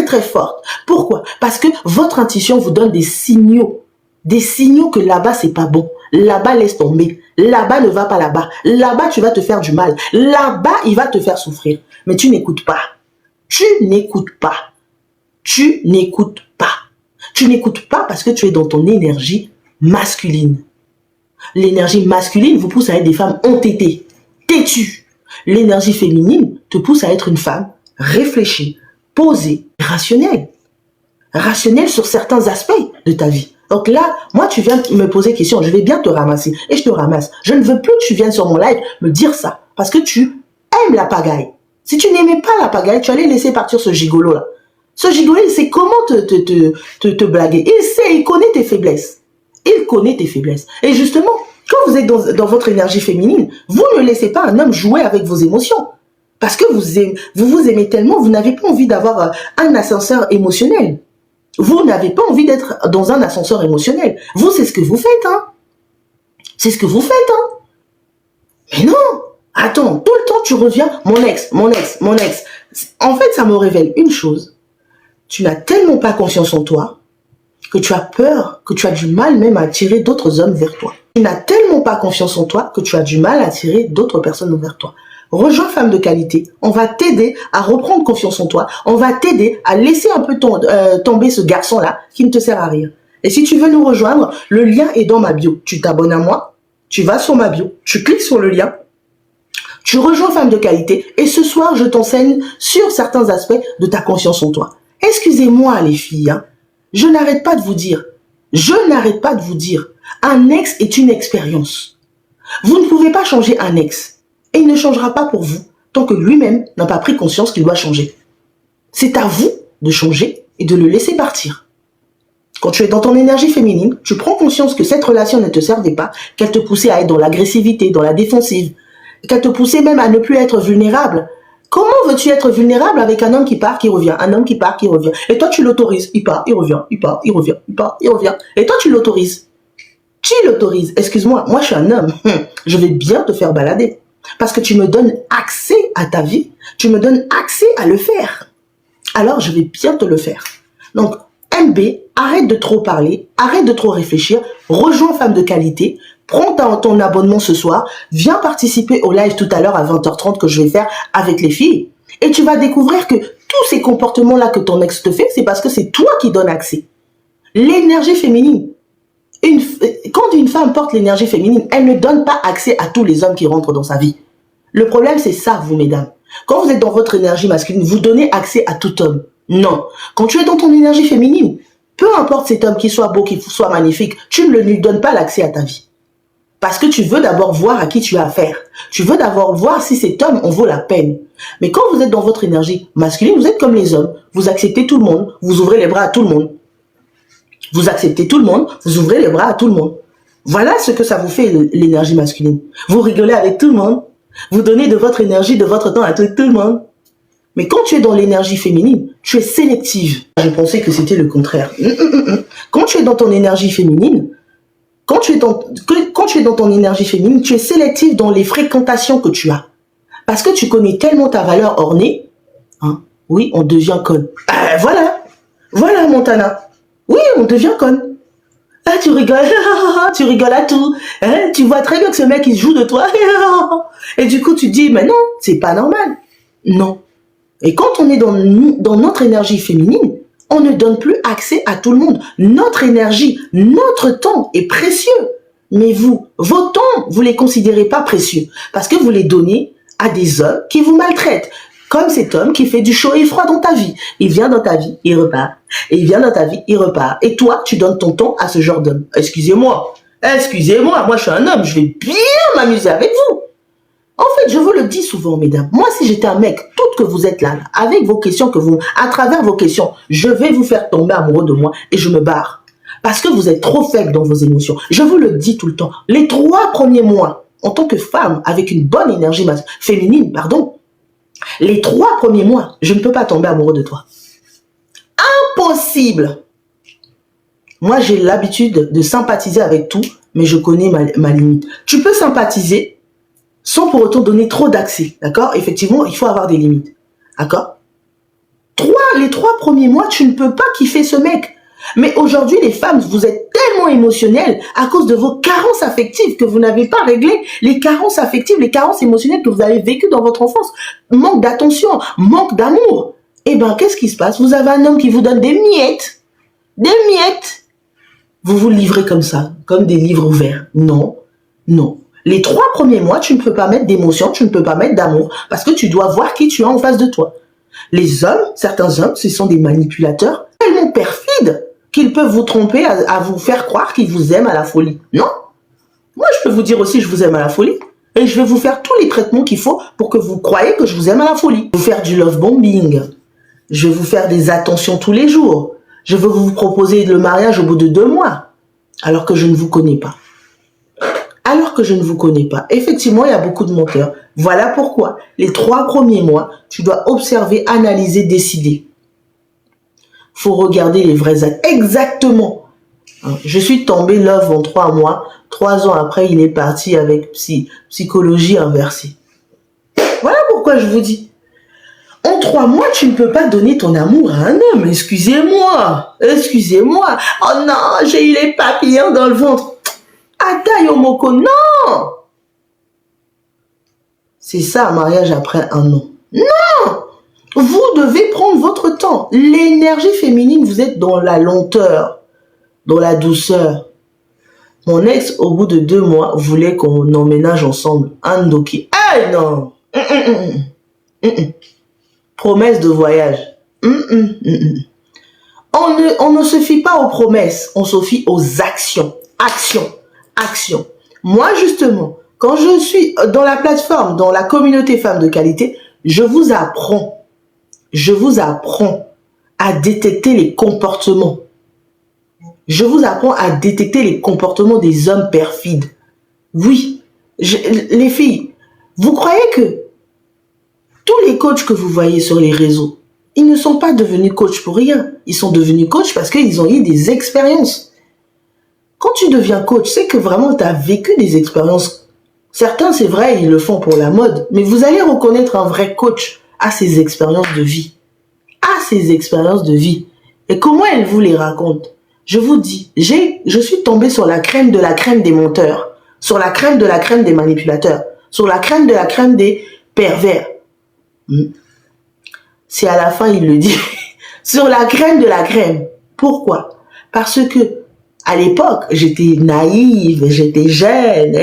Très forte. Pourquoi? Parce que votre intuition vous donne des signaux. Des signaux que là-bas, c'est pas bon. Là-bas, laisse tomber. Là-bas, ne va pas là-bas. Là-bas, tu vas te faire du mal. Là-bas, il va te faire souffrir. Mais tu n'écoutes pas. Tu n'écoutes pas. Tu n'écoutes pas. Tu n'écoutes pas parce que tu es dans ton énergie masculine. L'énergie masculine vous pousse à être des femmes entêtées, têtues. L'énergie féminine te pousse à être une femme réfléchie, posée, rationnelle. Rationnelle sur certains aspects de ta vie. Donc là, moi, tu viens me poser question, je vais bien te ramasser. Et je te ramasse. Je ne veux plus que tu viennes sur mon live me dire ça. Parce que tu aimes la pagaille. Si tu n'aimais pas la pagaille, tu allais laisser partir ce gigolo-là. Ce gigolo, il sait comment te blaguer. Il connaît tes faiblesses. Il connaît tes faiblesses. Et justement, quand vous êtes dans votre énergie féminine, vous ne laissez pas un homme jouer avec vos émotions. Parce que vous aimez tellement, vous n'avez pas envie d'avoir un ascenseur émotionnel. Vous n'avez pas envie d'être dans un ascenseur émotionnel. Vous, c'est ce que vous faites, hein. C'est ce que vous faites, hein. Mais non. Attends, tout le temps, tu reviens, mon ex. En fait, ça me révèle une chose. Tu n'as tellement pas confiance en toi que tu as peur, que tu as du mal même à attirer d'autres hommes vers toi. Tu n'as tellement pas confiance en toi que tu as du mal à attirer d'autres personnes vers toi. Rejoins Femme de Qualité. On va t'aider à reprendre confiance en toi. On va t'aider à laisser un peu tomber ce garçon-là qui ne te sert à rien. Et si tu veux nous rejoindre, le lien est dans ma bio. Tu t'abonnes à moi, tu vas sur ma bio, tu cliques sur le lien, tu rejoins Femme de Qualité et ce soir, je t'enseigne sur certains aspects de ta confiance en toi. Excusez-moi les filles, hein. Je n'arrête pas de vous dire, un ex est une expérience. Vous ne pouvez pas changer un ex et il ne changera pas pour vous tant que lui-même n'a pas pris conscience qu'il doit changer. C'est à vous de changer et de le laisser partir. Quand tu es dans ton énergie féminine, tu prends conscience que cette relation ne te servait pas, qu'elle te poussait à être dans l'agressivité, dans la défensive, qu'elle te poussait même à ne plus être vulnérable. Comment veux-tu être vulnérable avec un homme qui part, qui revient, un homme qui part, qui revient? Et toi, tu l'autorises. Il part, il revient, il part, il revient, il part, il revient. Et toi, tu l'autorises. Qui l'autorise? Excuse-moi, moi, je suis un homme. Je vais bien te faire balader. Parce que tu me donnes accès à ta vie. Tu me donnes accès à le faire. Alors, je vais bien te le faire. Donc, MB, arrête de trop parler, arrête de trop réfléchir, rejoins Femme de Qualité, prends ton abonnement ce soir, viens participer au live tout à l'heure à 20h30 que je vais faire avec les filles et tu vas découvrir que tous ces comportements-là que ton ex te fait, c'est parce que c'est toi qui donnes accès. L'énergie féminine. Quand une femme porte l'énergie féminine, elle ne donne pas accès à tous les hommes qui rentrent dans sa vie. Le problème, c'est ça, vous, mesdames. Quand vous êtes dans votre énergie masculine, vous donnez accès à tout homme. Non. Quand tu es dans ton énergie féminine, peu importe cet homme qui soit beau, qui soit magnifique, tu ne lui donnes pas l'accès à ta vie. Parce que tu veux d'abord voir à qui tu as affaire. Tu veux d'abord voir si cet homme en vaut la peine. Mais quand vous êtes dans votre énergie masculine, vous êtes comme les hommes. Vous acceptez tout le monde, vous ouvrez les bras à tout le monde. Vous acceptez tout le monde, vous ouvrez les bras à tout le monde. Voilà ce que ça vous fait, l'énergie masculine. Vous rigolez avec tout le monde. Vous donnez de votre énergie, de votre temps à tout le monde. Mais quand tu es dans l'énergie féminine, tu es sélective. Je pensais que c'était le contraire. Quand tu es dans ton énergie féminine, quand tu es dans ton énergie féminine, tu es sélective dans les fréquentations que tu as. Parce que tu connais tellement ta valeur ornée. Hein, oui, on devient conne. Voilà. Voilà, Montana. Oui, on devient conne. Ah, tu rigoles. Tu rigoles à tout. Hein, tu vois très bien que ce mec, il se joue de toi. Et du coup, tu te dis, mais non, c'est pas normal. Non. Et quand on est dans notre énergie féminine, on ne donne plus accès à tout le monde. Notre énergie, notre temps est précieux. Mais vous, vos temps, vous les considérez pas précieux. Parce que vous les donnez à des hommes qui vous maltraitent. Comme cet homme qui fait du chaud et froid dans ta vie. Il vient dans ta vie, il repart. Et il vient dans ta vie, il repart. Et toi, tu donnes ton temps à ce genre d'homme. Excusez-moi, moi je suis un homme, je vais bien m'amuser avec vous. En fait, je vous le dis souvent, mesdames. Moi, si j'étais un mec, toutes que vous êtes là, avec vos questions à travers vos questions, je vais vous faire tomber amoureux de moi et je me barre. Parce que vous êtes trop faible dans vos émotions. Je vous le dis tout le temps. Les 3 premiers mois, en tant que femme, avec une bonne énergie féminine, les 3 premiers mois, je ne peux pas tomber amoureux de toi. Impossible. Moi, j'ai l'habitude de sympathiser avec tout, mais je connais ma limite. Tu peux sympathiser sans pour autant donner trop d'accès, d'accord? Effectivement, il faut avoir des limites, d'accord? Les 3 premiers mois, tu ne peux pas kiffer ce mec. Mais aujourd'hui, les femmes, vous êtes tellement émotionnelles à cause de vos carences affectives que vous n'avez pas réglé. Les carences affectives, les carences émotionnelles que vous avez vécues dans votre enfance. Manque d'attention, manque d'amour. Eh ben, qu'est-ce qui se passe? Vous avez un homme qui vous donne des miettes. Des miettes. Vous vous livrez comme ça, comme des livres ouverts. Non, non. Les 3 premiers mois, tu ne peux pas mettre d'émotion, tu ne peux pas mettre d'amour, parce que tu dois voir qui tu as en face de toi. Les hommes, certains hommes, ce sont des manipulateurs tellement perfides qu'ils peuvent vous tromper à vous faire croire qu'ils vous aiment à la folie. Non. Moi, je peux vous dire aussi, je vous aime à la folie. Et je vais vous faire tous les traitements qu'il faut pour que vous croyez que je vous aime à la folie. Je vais vous faire du love bombing. Je vais vous faire des attentions tous les jours. Je vais vous proposer le mariage au bout de 2 mois, alors que je ne vous connais pas. Effectivement, il y a beaucoup de menteurs. Voilà pourquoi, les 3 premiers mois, tu dois observer, analyser, décider. Faut regarder les vrais actes. Exactement. Je suis tombée love en 3 mois. 3 ans après, il est parti avec psychologie inversée. Voilà pourquoi je vous dis. En 3 mois, tu ne peux pas donner ton amour à un homme. Excusez-moi. Oh non, j'ai eu les papillons dans le ventre. Ata Yomoko, non! C'est ça, un mariage après un an. Non! Vous devez prendre votre temps. L'énergie féminine, vous êtes dans la lenteur, dans la douceur. Mon ex, au bout de 2 mois, voulait qu'on emménage ensemble. Andoki. Ah non! Promesse de voyage. On ne se fie pas aux promesses, on se fie aux actions. Action. Moi, justement, quand je suis dans la plateforme, dans la communauté Femmes de Qualité, je vous apprends à détecter les comportements. Je vous apprends à détecter les comportements des hommes perfides. Oui, les filles, vous croyez que tous les coachs que vous voyez sur les réseaux, ils ne sont pas devenus coachs pour rien. Ils sont devenus coachs parce qu'ils ont eu des expériences. Quand tu deviens coach, c'est que vraiment tu as vécu des expériences. Certains, c'est vrai, ils le font pour la mode, mais vous allez reconnaître un vrai coach à ses expériences de vie. Et comment elle vous les raconte? Je vous dis, je suis tombée sur la crème de la crème des menteurs, sur la crème de la crème des manipulateurs, sur la crème de la crème des pervers. C'est à la fin, il le dit, sur la crème de la crème. Pourquoi? Parce que à l'époque, j'étais naïve, j'étais jeune.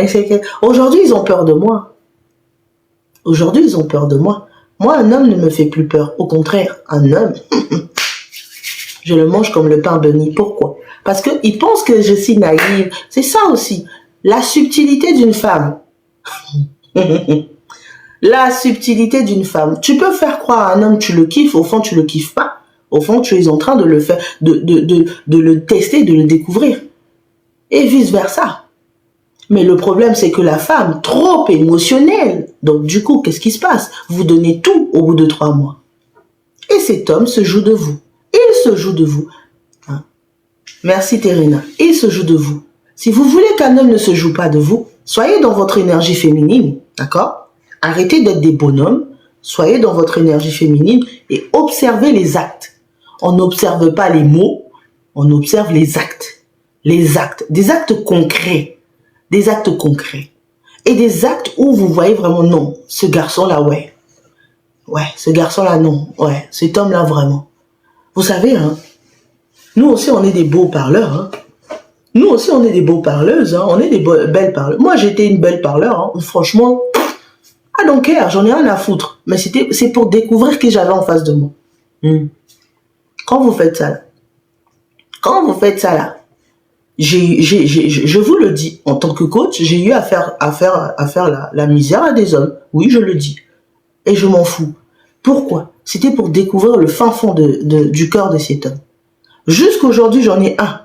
Aujourd'hui, ils ont peur de moi. Moi, un homme ne me fait plus peur. Au contraire, un homme, je le mange comme le pain béni. Pourquoi? Parce qu'ils pensent que je suis naïve. C'est ça aussi. La subtilité d'une femme. La subtilité d'une femme. Tu peux faire croire à un homme tu le kiffes, au fond tu le kiffes pas. Au fond tu es en train de le faire, de le tester, de le découvrir. Et vice versa. Mais le problème c'est que la femme, trop émotionnelle. Donc du coup, qu'est-ce qui se passe? Vous donnez tout au bout de 3 mois. Et cet homme se joue de vous. Il se joue de vous. Hein? Merci Terina. Il se joue de vous. Si vous voulez qu'un homme ne se joue pas de vous, soyez dans votre énergie féminine. D'accord? Arrêtez d'être des bonhommes, soyez dans votre énergie féminine et observez les actes. On n'observe pas les mots, on observe les actes. Les actes, des actes concrets. Et des actes où vous voyez vraiment, non, ce garçon-là, ouais. Ouais, ce garçon-là, non. Ouais, cet homme-là, vraiment. Vous savez, hein, nous aussi, on est des beaux parleurs. Hein. Nous aussi, on est des beaux parleuses. Hein. On est des belles parleuses. Moi, j'étais une belle parleur. Hein. Franchement, I don't care, j'en ai rien à foutre. Mais c'est pour découvrir qui j'avais en face de moi. Quand vous faites ça là, je vous le dis, en tant que coach, j'ai eu à faire la misère à des hommes. Oui, je le dis. Et je m'en fous. Pourquoi? C'était pour découvrir le fin fond du cœur de cet homme. Jusqu'aujourd'hui, j'en ai un.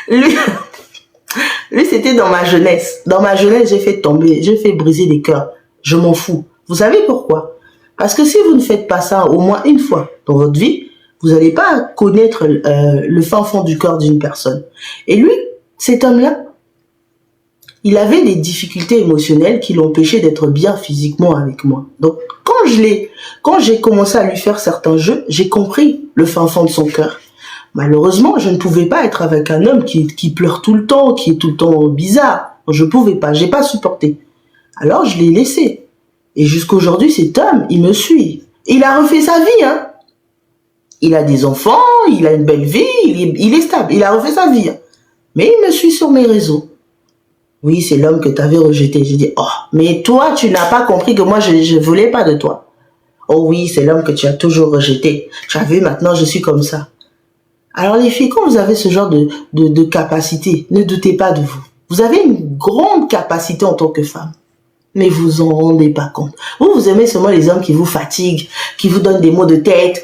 Lui, c'était dans ma jeunesse. Dans ma jeunesse, j'ai fait tomber, j'ai fait briser des cœurs. Je m'en fous. Vous savez pourquoi? Parce que si vous ne faites pas ça au moins une fois dans votre vie, vous n'allez pas connaître le fin fond du cœur d'une personne. Et lui, cet homme-là, il avait des difficultés émotionnelles qui l'empêchaient d'être bien physiquement avec moi. Donc, quand j'ai commencé à lui faire certains jeux, j'ai compris le fin fond de son cœur. Malheureusement, je ne pouvais pas être avec un homme qui pleure tout le temps, qui est tout le temps bizarre. Je pouvais pas, j'ai pas supporté. Alors, je l'ai laissé. Et jusqu'aujourd'hui, cet homme, il me suit. Il a refait sa vie, hein. Il a des enfants, il a une belle vie, il est stable. Il a refait sa vie. Hein. Mais il me suit sur mes réseaux. Oui, c'est l'homme que tu avais rejeté. J'ai dit, oh, mais toi, tu n'as pas compris que moi, je ne voulais pas de toi. Oh oui, c'est l'homme que tu as toujours rejeté. Tu as vu, maintenant, je suis comme ça. Alors les filles, quand vous avez ce genre de capacité, ne doutez pas de vous. Vous avez une grande capacité en tant que femme. Mais vous en rendez pas compte. Vous aimez seulement les hommes qui vous fatiguent, qui vous donnent des maux de tête,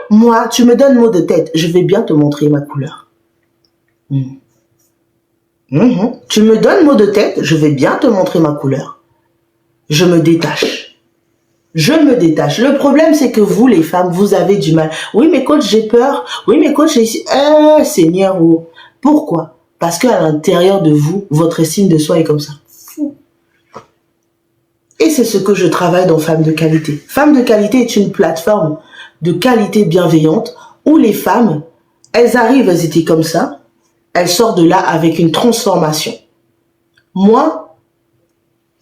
Moi, tu me donnes maux de tête, je vais bien te montrer ma couleur. Tu me donnes maux de tête, je vais bien te montrer ma couleur. Je me détache. Le problème, c'est que vous, les femmes, vous avez du mal. Oui, mais coach, j'ai peur. Oui, mais coach, Seigneur, pourquoi? Parce qu'à l'intérieur de vous, votre estime de soi est comme ça. Et c'est ce que je travaille dans Femmes de Qualité. Femmes de Qualité est une plateforme de qualité bienveillante où les femmes, elles arrivent, elles étaient comme ça. elle sort de là avec une transformation. Moi,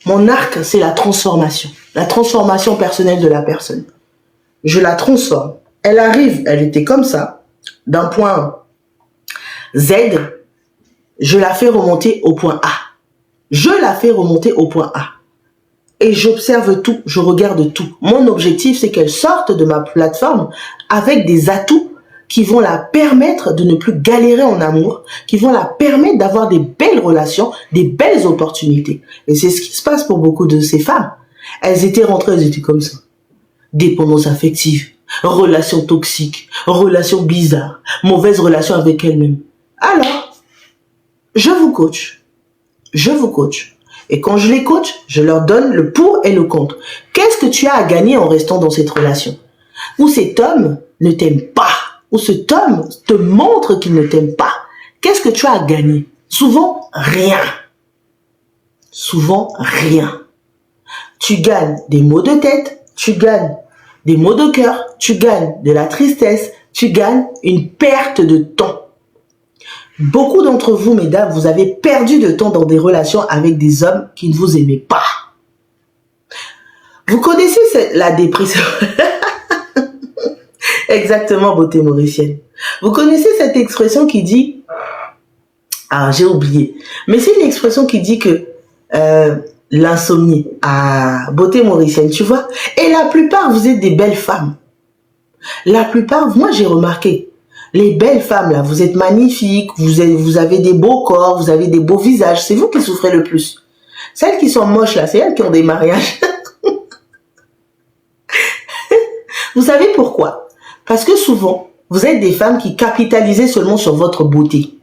mon arc, c'est la transformation personnelle de la personne. Je la transforme. Elle arrive, elle était comme ça, d'un point Z, je la fais remonter au point A. Et j'observe tout, je regarde tout. Mon objectif, c'est qu'elle sorte de ma plateforme avec des atouts qui vont la permettre de ne plus galérer en amour, qui vont la permettre d'avoir des belles relations, des belles opportunités. Et c'est ce qui se passe pour beaucoup de ces femmes. Elles étaient rentrées, elles étaient comme ça. Dépendance affective, relations toxiques, relations bizarres, mauvaise relation avec elles-mêmes. Alors, je vous coach. Et quand je les coach, je leur donne le pour et le contre. Qu'est-ce que tu as à gagner en restant dans cette relation? Où cet homme ne t'aime pas, où cet homme te montre qu'il ne t'aime pas. Qu'est-ce que tu as à gagner? Souvent, rien. Tu gagnes des maux de tête, tu gagnes des maux de cœur, tu gagnes de la tristesse, tu gagnes une perte de temps. Beaucoup d'entre vous, mesdames, vous avez perdu de temps dans des relations avec des hommes qui ne vous aimaient pas. Vous connaissez la dépression? Exactement, beauté mauricienne. Vous connaissez cette expression qui dit... Ah, j'ai oublié. Mais c'est une expression qui dit que l'insomnie, beauté mauricienne, tu vois. Et la plupart, vous êtes des belles femmes. La plupart, moi j'ai remarqué, les belles femmes là, vous êtes magnifiques, vous avez des beaux corps, vous avez des beaux visages, c'est vous qui souffrez le plus. Celles qui sont moches là, c'est elles qui ont des mariages. Vous savez pourquoi? Parce que souvent, vous êtes des femmes qui capitalisez seulement sur votre beauté.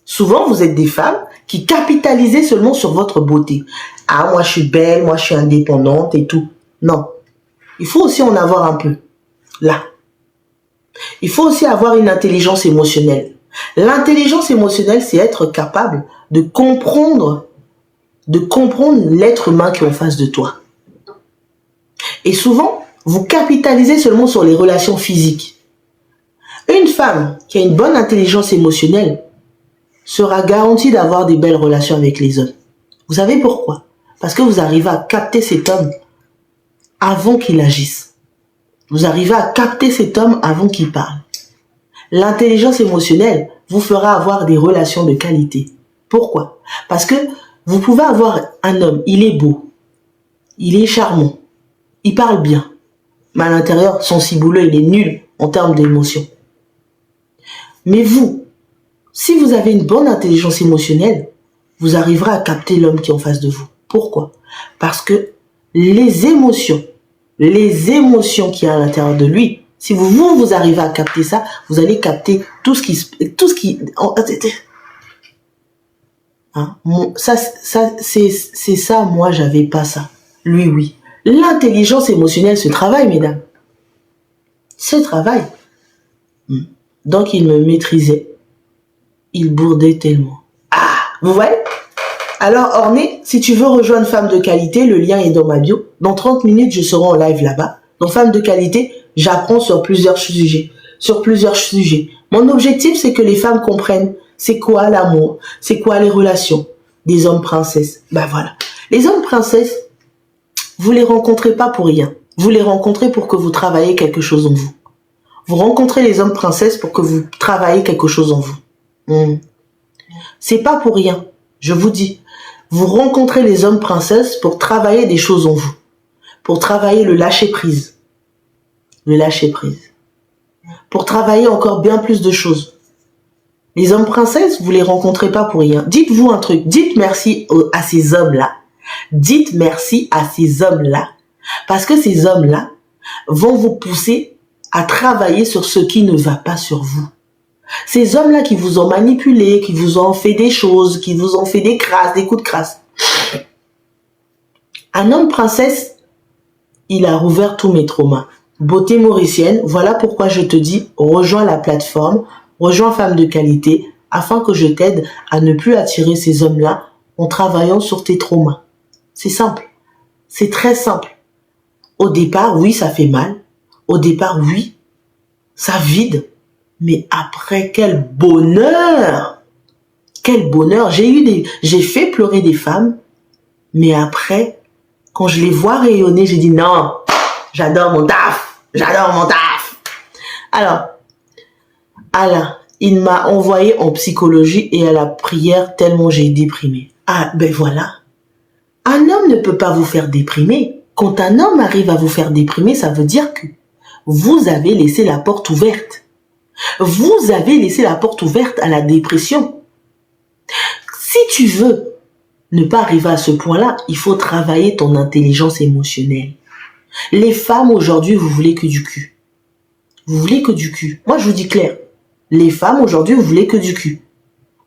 Souvent, vous êtes des femmes qui capitalisez seulement sur votre beauté. Ah, moi je suis belle, moi je suis indépendante et tout. Non, il faut aussi en avoir un peu. Là. Il faut aussi avoir une intelligence émotionnelle. L'intelligence émotionnelle, c'est être capable de comprendre l'être humain qui est en face de toi. Et souvent, vous capitalisez seulement sur les relations physiques. Une femme qui a une bonne intelligence émotionnelle sera garantie d'avoir des belles relations avec les hommes. Vous savez pourquoi? Parce que vous arrivez à capter cet homme avant qu'il agisse. Vous arrivez à capter cet homme avant qu'il parle. L'intelligence émotionnelle vous fera avoir des relations de qualité. Pourquoi? Parce que vous pouvez avoir un homme, il est beau, il est charmant, il parle bien, mais à l'intérieur, son ciboulot, il est nul en termes d'émotion. Mais vous, si vous avez une bonne intelligence émotionnelle, vous arriverez à capter l'homme qui est en face de vous. Pourquoi? Parce que les émotions qu'il y a à l'intérieur de lui, si vous arrivez à capter ça, vous allez capter tout ce qui hein? C'est ça, moi j'avais pas ça. Lui, oui. L'intelligence émotionnelle se travaille, mesdames. Se travaille. Donc il me maîtrisait. Il bourdait tellement. Ah, vous voyez? Alors Orné, si tu veux rejoindre Femme de Qualité, le lien est dans ma bio. Dans 30 minutes, je serai en live là-bas. Dans Femme de Qualité, j'apprends sur plusieurs sujets. Mon objectif, c'est que les femmes comprennent c'est quoi l'amour, c'est quoi les relations des hommes princesses. Ben voilà. Les hommes princesses, vous les rencontrez pas pour rien. Vous les rencontrez pour que vous travaillez quelque chose en vous. Vous rencontrez les hommes princesses pour que vous travaillez quelque chose en vous. C'est pas pour rien. Je vous dis. Vous rencontrez les hommes princesses pour travailler des choses en vous. Pour travailler le lâcher-prise. Pour travailler encore bien plus de choses. Les hommes princesses, vous les rencontrez pas pour rien. Dites-vous un truc. Dites merci à ces hommes-là. Dites merci à ces hommes-là. Parce que ces hommes-là vont vous pousser à travailler sur ce qui ne va pas sur vous. Ces hommes-là qui vous ont manipulé, qui vous ont fait des choses, qui vous ont fait des coups de crasse. Un homme princesse, il a rouvert tous mes traumas. Beauté mauricienne, voilà pourquoi je te dis, rejoins la plateforme, rejoins Femme de Qualité, afin que je t'aide à ne plus attirer ces hommes-là en travaillant sur tes traumas. C'est simple. C'est très simple. Au départ, oui, ça fait mal. Au départ, oui, ça vide. Mais après, quel bonheur! Quel bonheur. J'ai fait pleurer des femmes, mais après, quand je les vois rayonner, j'ai dit non, j'adore mon taf. Alors, Alain, il m'a envoyé en psychologie et à la prière tellement j'ai déprimé. Ah, ben voilà. Un homme ne peut pas vous faire déprimer. Quand un homme arrive à vous faire déprimer, ça veut dire que vous avez laissé la porte ouverte. Vous avez laissé la porte ouverte à la dépression. Si tu veux ne pas arriver à ce point-là, il faut travailler ton intelligence émotionnelle. Les femmes aujourd'hui, vous voulez que du cul. Vous voulez que du cul. Moi, je vous dis clair. Les femmes aujourd'hui, vous voulez que du cul.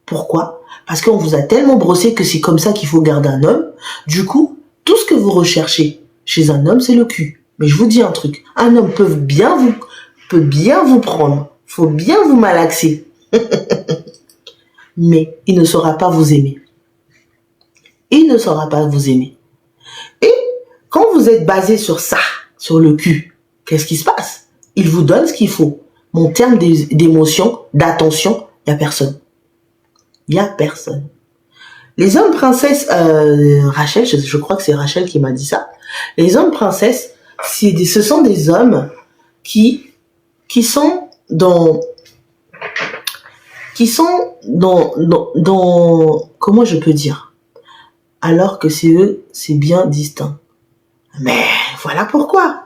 Pourquoi? Parce qu'on vous a tellement brossé que c'est comme ça qu'il faut garder un homme. Du coup, tout ce que vous recherchez chez un homme, c'est le cul. Mais je vous dis un truc. Un homme peut bien vous prendre. Faut bien vous malaxer. Mais il ne saura pas vous aimer. Il ne saura pas vous aimer. Et quand vous êtes basé sur ça, sur le cul, qu'est-ce qui se passe? Il vous donne ce qu'il faut. Mon terme d'émotion, d'attention, il n'y a personne. Il n'y a personne. Les hommes princesses, Rachel, je crois que c'est Rachel qui m'a dit ça. Les hommes princesses, ce sont des hommes qui sont dans comment je peux dire? Alors que c'est eux, c'est bien distinct. Mais voilà pourquoi.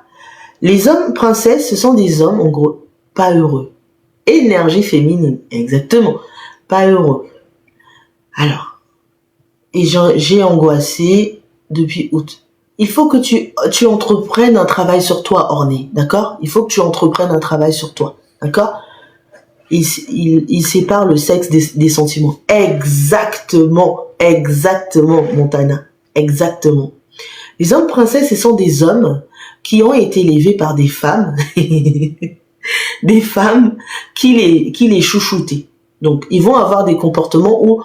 Les hommes princesses, ce sont des hommes, en gros, pas heureux. Énergie féminine, exactement. Pas heureux. Alors, et j'ai angoissé depuis août. Il faut que tu entreprennes un travail sur toi, Orné, d'accord? Il faut que tu entreprennes un travail sur toi, d'accord? Il sépare le sexe des sentiments. Exactement, Montana. Exactement. Les hommes princesses, ce sont des hommes qui ont été élevés par des femmes, des femmes qui les chouchoutaient. Donc, ils vont avoir des comportements où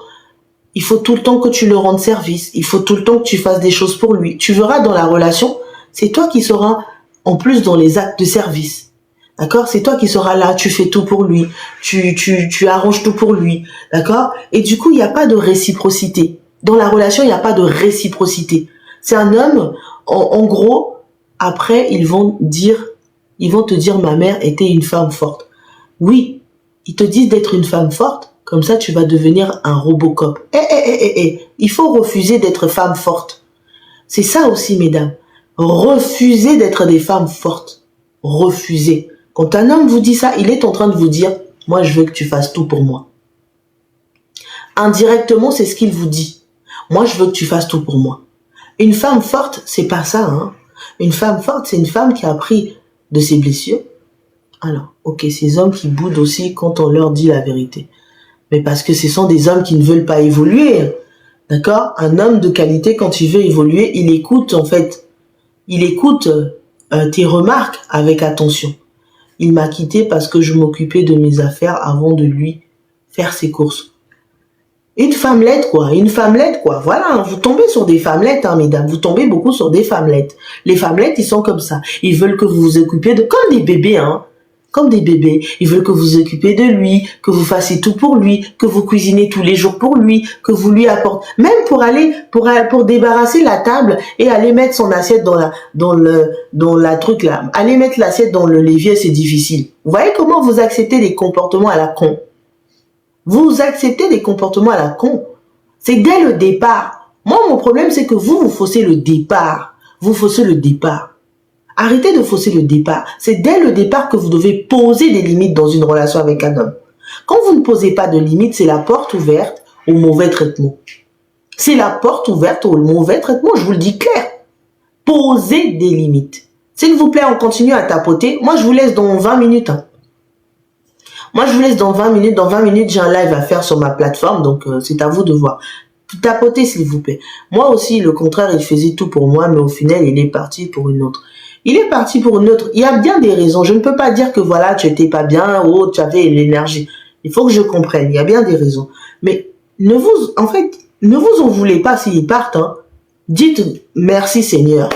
il faut tout le temps que tu le rendes service. Il faut tout le temps que tu fasses des choses pour lui. Tu verras dans la relation, c'est toi qui seras en plus dans les actes de service. D'accord? C'est toi qui seras là, tu fais tout pour lui. Tu arranges tout pour lui. D'accord? Et du coup, il n'y a pas de réciprocité. Dans la relation, il n'y a pas de réciprocité. C'est un homme, en gros, après, ils vont te dire, ma mère était une femme forte. Oui, ils te disent d'être une femme forte, comme ça tu vas devenir un Robocop. Il faut refuser d'être femme forte. C'est ça aussi, mesdames. Refusez d'être des femmes fortes. Refusez. Quand un homme vous dit ça, il est en train de vous dire, moi je veux que tu fasses tout pour moi. Indirectement, c'est ce qu'il vous dit. Moi je veux que tu fasses tout pour moi. Une femme forte, c'est pas ça, hein. Une femme forte, c'est une femme qui a appris de ses blessures. Alors, ok, ces hommes qui boudent aussi quand on leur dit la vérité. Mais parce que ce sont des hommes qui ne veulent pas évoluer. D'accord? Un homme de qualité, quand il veut évoluer, il écoute, en fait. Il écoute tes remarques avec attention. Il m'a quitté parce que je m'occupais de mes affaires avant de lui faire ses courses. Une femmelette, quoi. Voilà, vous tombez sur des femmelettes, hein, mesdames. Vous tombez beaucoup sur des femmelettes. Les femmelettes, ils sont comme ça. Ils veulent que vous vous occupiez comme des bébés, hein. Comme des bébés. Ils veulent que vous vous occupiez de lui, que vous fassiez tout pour lui, que vous cuisinez tous les jours pour lui, que vous lui apportez. Même pour débarrasser la table et aller mettre son assiette dans la truc là. Aller mettre l'assiette dans le l'évier, c'est difficile. Vous voyez comment vous acceptez des comportements à la con? Vous acceptez des comportements à la con. C'est dès le départ. Moi, mon problème, c'est que vous faussez le départ. Vous faussez le départ. Arrêtez de fausser le départ. C'est dès le départ que vous devez poser des limites dans une relation avec un homme. Quand vous ne posez pas de limites, c'est la porte ouverte au mauvais traitement. C'est la porte ouverte au mauvais traitement, je vous le dis clair. Posez des limites. S'il vous plaît, on continue à tapoter. Moi, je vous laisse dans 20 minutes. Hein. Moi, je vous laisse dans 20 minutes. Dans 20 minutes, j'ai un live à faire sur ma plateforme, donc c'est à vous de voir. Tapotez, s'il vous plaît. Moi aussi, le contraire, il faisait tout pour moi, mais au final, il est parti pour une autre. Il est parti pour une autre. Il y a bien des raisons. Je ne peux pas dire que voilà, tu étais pas bien ou tu avais l'énergie. Il faut que je comprenne. Il y a bien des raisons. Mais ne vous en voulez pas s'ils partent. Hein. Dites merci Seigneur.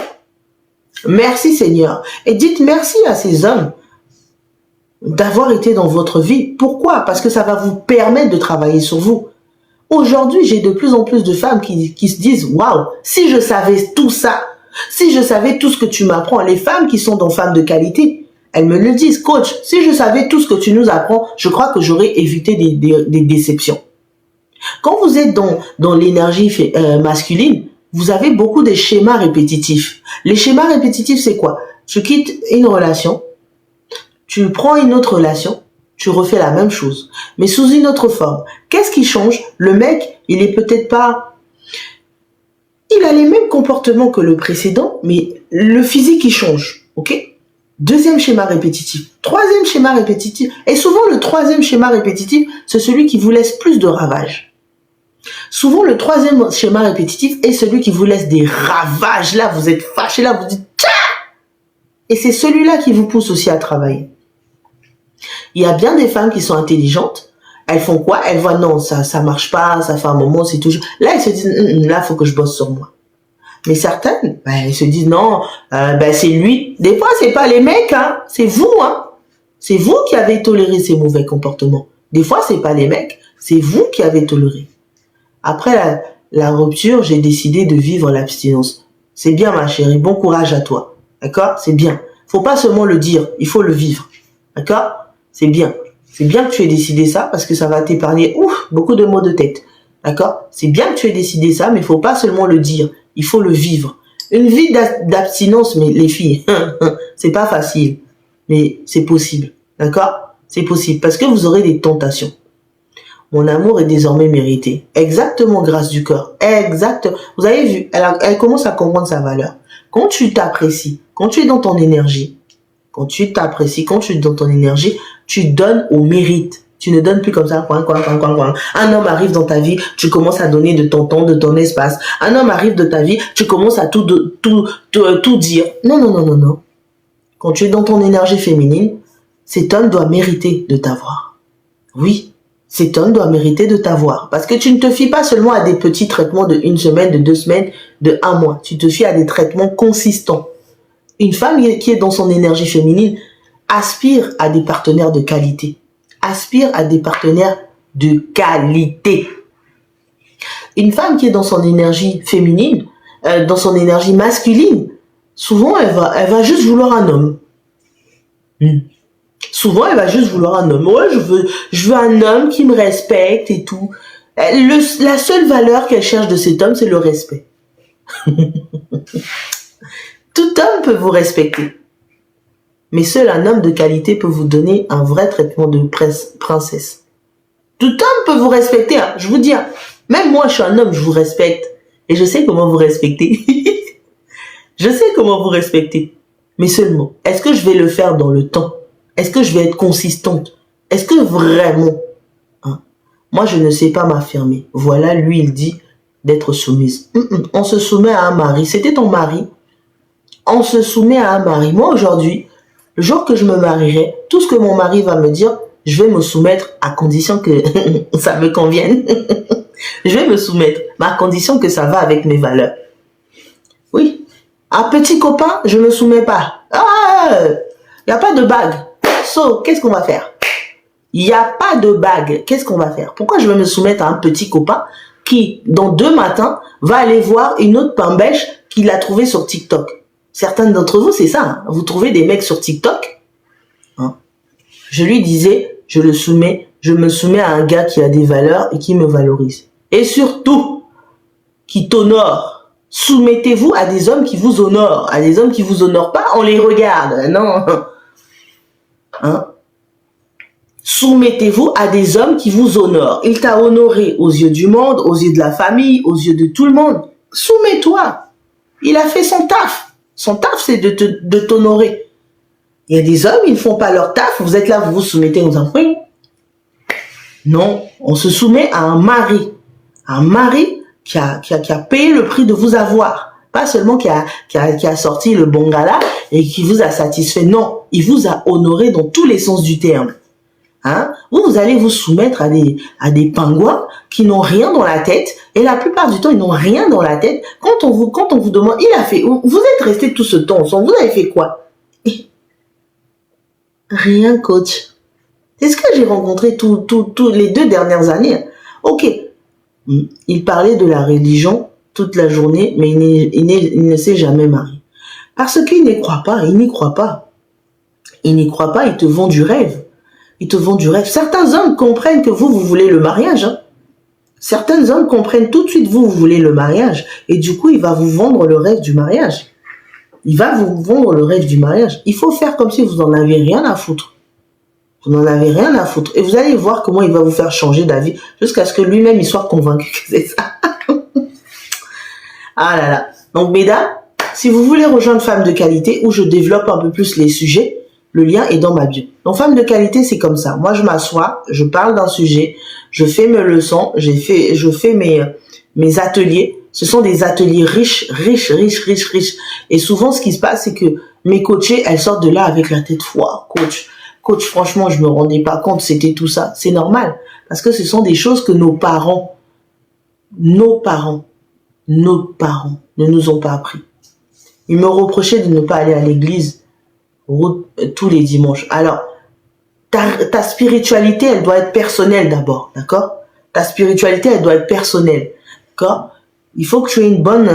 Merci Seigneur. Et dites merci à ces hommes d'avoir été dans votre vie. Pourquoi? Parce que ça va vous permettre de travailler sur vous. Aujourd'hui, j'ai de plus en plus de femmes qui se disent, waouh, si je savais tout ça, si je savais tout ce que tu m'apprends, les femmes qui sont dans Femmes de qualité, elles me le disent, coach, si je savais tout ce que tu nous apprends, je crois que j'aurais évité des déceptions. Quand vous êtes dans l'énergie masculine, vous avez beaucoup de schémas répétitifs. Les schémas répétitifs, c'est quoi? Tu quittes une relation, tu prends une autre relation, tu refais la même chose, mais sous une autre forme. Qu'est-ce qui change? Le mec, il est peut-être pas... Il a les mêmes comportements que le précédent, mais le physique, il change. Ok? Deuxième schéma répétitif. Troisième schéma répétitif. Et souvent, le troisième schéma répétitif, c'est celui qui vous laisse plus de ravages. Souvent, le troisième schéma répétitif est celui qui vous laisse des ravages. Là, vous êtes fâché, là, vous dites « Tcha !» Et c'est celui-là qui vous pousse aussi à travailler. Il y a bien des femmes qui sont intelligentes. Elles font quoi? Elles voient non, ça marche pas, ça fait un moment, c'est toujours... Là, elles se disent là, faut que je bosse sur moi. Mais certaines, elles se disent non, c'est lui. Des fois, c'est pas les mecs, hein, c'est vous, hein. C'est vous qui avez toléré ces mauvais comportements. Des fois, c'est pas les mecs, c'est vous qui avez toléré. Après la rupture, j'ai décidé de vivre l'abstinence. C'est bien, ma chérie, bon courage à toi. D'accord? C'est bien. Faut pas seulement le dire, il faut le vivre. D'accord? C'est bien. C'est bien que tu aies décidé ça parce que ça va t'épargner beaucoup de maux de tête. D'accord? C'est bien que tu aies décidé ça, mais il faut pas seulement le dire, il faut le vivre. Une vie d'abstinence, mais les filles, c'est pas facile, mais c'est possible. D'accord? C'est possible parce que vous aurez des tentations. Mon amour est désormais mérité. Exactement grâce du corps. Exact. Vous avez vu, elle commence à comprendre sa valeur. Quand tu t'apprécies, quand tu es dans ton énergie, quand tu t'apprécies, quand tu es dans ton énergie, tu donnes au mérite. Tu ne donnes plus comme ça. Un homme arrive dans ta vie, tu commences à donner de ton temps, de ton espace. Un homme arrive dans ta vie, tu commences à tout dire. Non. Quand tu es dans ton énergie féminine, cet homme doit mériter de t'avoir. Oui, cet homme doit mériter de t'avoir. Parce que tu ne te fies pas seulement à des petits traitements de 1 semaine, de 2 semaines, de 1 mois. Tu te fies à des traitements consistants. Une femme qui est dans son énergie féminine aspire à des partenaires de qualité. Aspire à des partenaires de qualité. Une femme qui est dans son énergie féminine, dans son énergie masculine, souvent elle va juste vouloir un homme. Souvent elle va juste vouloir un homme. Ouais, je veux un homme qui me respecte et tout. La seule valeur qu'elle cherche de cet homme, c'est le respect. Tout homme peut vous respecter. Mais seul un homme de qualité peut vous donner un vrai traitement de princesse. Tout homme peut vous respecter, hein. Je vous dis, hein, même moi je suis un homme, je vous respecte. Et je sais comment vous respecter. Je sais comment vous respecter. Mais seulement, est-ce que je vais le faire dans le temps? Est-ce que je vais être consistante? Est-ce que vraiment, hein, moi je ne sais pas m'affirmer. Voilà, lui il dit d'être soumise. On se soumet à un mari. C'était ton mari. On se soumet à un mari. Moi aujourd'hui, le jour que je me marierai, tout ce que mon mari va me dire, je vais me soumettre à condition que ça me convienne. Je vais me soumettre, mais à condition que ça va avec mes valeurs. Oui. Un petit copain, je me soumets pas. Il n'y a pas de bague. So, qu'est-ce qu'on va faire? Il n'y a pas de bague. Qu'est-ce qu'on va faire? Pourquoi je vais me soumettre à un petit copain qui, dans 2 matins, va aller voir une autre pambèche qu'il a trouvée sur TikTok? Certains d'entre vous, c'est ça. Hein. Vous trouvez des mecs sur TikTok. Hein. Je lui disais, je me soumets à un gars qui a des valeurs et qui me valorise. Et surtout, qui t'honore. Soumettez-vous à des hommes qui vous honorent. À des hommes qui vous honorent pas, on les regarde. Non. Hein? Soumettez-vous à des hommes qui vous honorent. Il t'a honoré aux yeux du monde, aux yeux de la famille, aux yeux de tout le monde. Soumets-toi. Il a fait son taf. Son taf, c'est de t'honorer. Il y a des hommes, ils ne font pas leur taf. Vous êtes là, vous vous soumettez aux enfants. Non, on se soumet à un mari. Un mari qui a payé le prix de vous avoir. Pas seulement qui a sorti le bon gala et qui vous a satisfait. Non, il vous a honoré dans tous les sens du terme. Hein? Vous allez vous soumettre à des pingouins qui n'ont rien dans la tête, et la plupart du temps, ils n'ont rien dans la tête. Quand on vous demande, vous êtes resté tout ce temps ensemble, vous avez fait quoi? Rien, coach. C'est ce que j'ai rencontré tous les 2 dernières années. Ok. Il parlait de la religion toute la journée, mais il ne s'est jamais marié. Parce qu'il n'y croit pas, il n'y croit pas. Il n'y croit pas, il te vend du rêve. Il te vend du rêve. Certains hommes comprennent que vous voulez le mariage. Hein. Certains hommes comprennent tout de suite vous voulez le mariage. Et du coup, il va vous vendre le rêve du mariage. Il va vous vendre le rêve du mariage. Il faut faire comme si vous n'en avez rien à foutre. Vous n'en avez rien à foutre. Et vous allez voir comment il va vous faire changer d'avis jusqu'à ce que lui-même il soit convaincu que c'est ça. Ah là là. Donc, mesdames, si vous voulez rejoindre Femmes de Qualité, où je développe un peu plus les sujets, le lien est dans ma bio. Donc, Femmes de Qualité, c'est comme ça. Moi, je m'assois, je parle d'un sujet, je fais mes leçons, je fais mes ateliers. Ce sont des ateliers riches. Et souvent, ce qui se passe, c'est que mes coachées, elles sortent de là avec la tête froide. Coach, franchement, je me rendais pas compte, c'était tout ça. C'est normal. Parce que ce sont des choses que nos parents ne nous ont pas appris. Ils me reprochaient de ne pas aller à l'église tous les dimanches. Alors, ta spiritualité, elle doit être personnelle d'abord, d'accord? Ta spiritualité, elle doit être personnelle, d'accord? Il faut que tu aies une bonne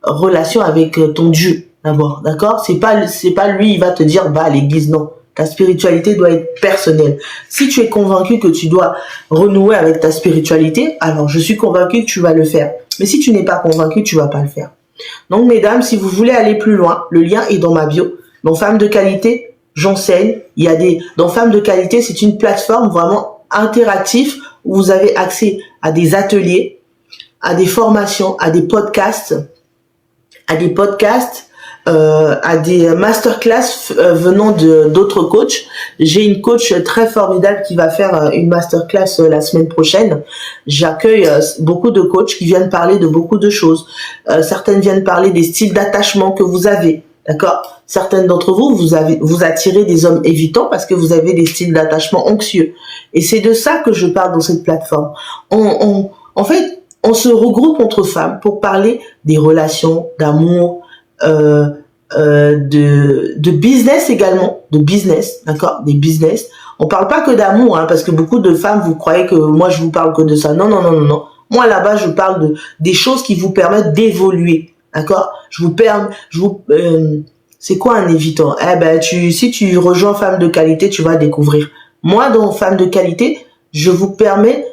relation avec ton Dieu, d'abord, d'accord? C'est pas lui, il va te dire, va à l'église, non. Ta spiritualité doit être personnelle. Si tu es convaincu que tu dois renouer avec ta spiritualité, alors je suis convaincu que tu vas le faire. Mais si tu n'es pas convaincu, tu vas pas le faire. Donc, mesdames, si vous voulez aller plus loin, le lien est dans ma bio. Dans Femmes de Qualité, j'enseigne. Dans Femmes de Qualité, c'est une plateforme vraiment interactive où vous avez accès à des ateliers, à des formations, à des podcasts, à des masterclass venant d'autres coachs. J'ai une coach très formidable qui va faire une masterclass la semaine prochaine. J'accueille beaucoup de coachs qui viennent parler de beaucoup de choses. Certaines viennent parler des styles d'attachement que vous avez. D'accord? Certaines d'entre vous attirez des hommes évitants parce que vous avez des styles d'attachement anxieux. Et c'est de ça que je parle dans cette plateforme. En fait, on se regroupe entre femmes pour parler des relations, d'amour, de business également, de business, d'accord, des business. On parle pas que d'amour, hein, parce que beaucoup de femmes, vous croyez que moi je vous parle que de ça. Non. Moi là-bas, je parle des choses qui vous permettent d'évoluer, d'accord. C'est quoi un évitant? Si tu rejoins Femmes de Qualité, tu vas découvrir. Moi, dans Femmes de Qualité, je vous permets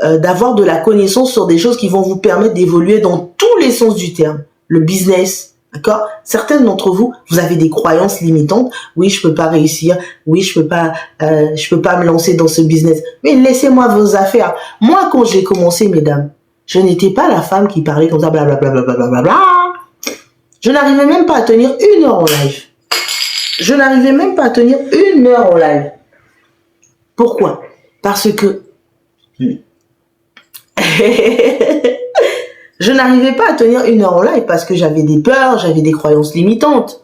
d'avoir de la connaissance sur des choses qui vont vous permettre d'évoluer dans tous les sens du terme. Le business, d'accord? Certaines d'entre vous, vous avez des croyances limitantes. Oui, je peux pas réussir. Oui, je peux pas me lancer dans ce business. Mais laissez-moi vos affaires. Moi, quand j'ai commencé, mesdames, je n'étais pas la femme qui parlait comme ça, blablabla. Je n'arrivais même pas à tenir 1 heure en live. Pourquoi? Parce que je n'arrivais pas à tenir 1 heure en live parce que j'avais des peurs, j'avais des croyances limitantes.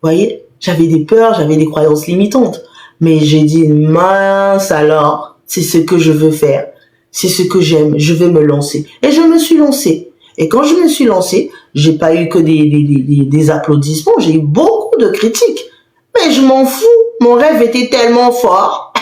Vous voyez? J'avais des peurs, j'avais des croyances limitantes. Mais j'ai dit, mince alors, c'est ce que je veux faire. C'est ce que j'aime, je vais me lancer. Et je me suis lancée. Et quand je me suis lancée, j'ai pas eu que des applaudissements, j'ai eu beaucoup de critiques. Mais je m'en fous, mon rêve était tellement fort.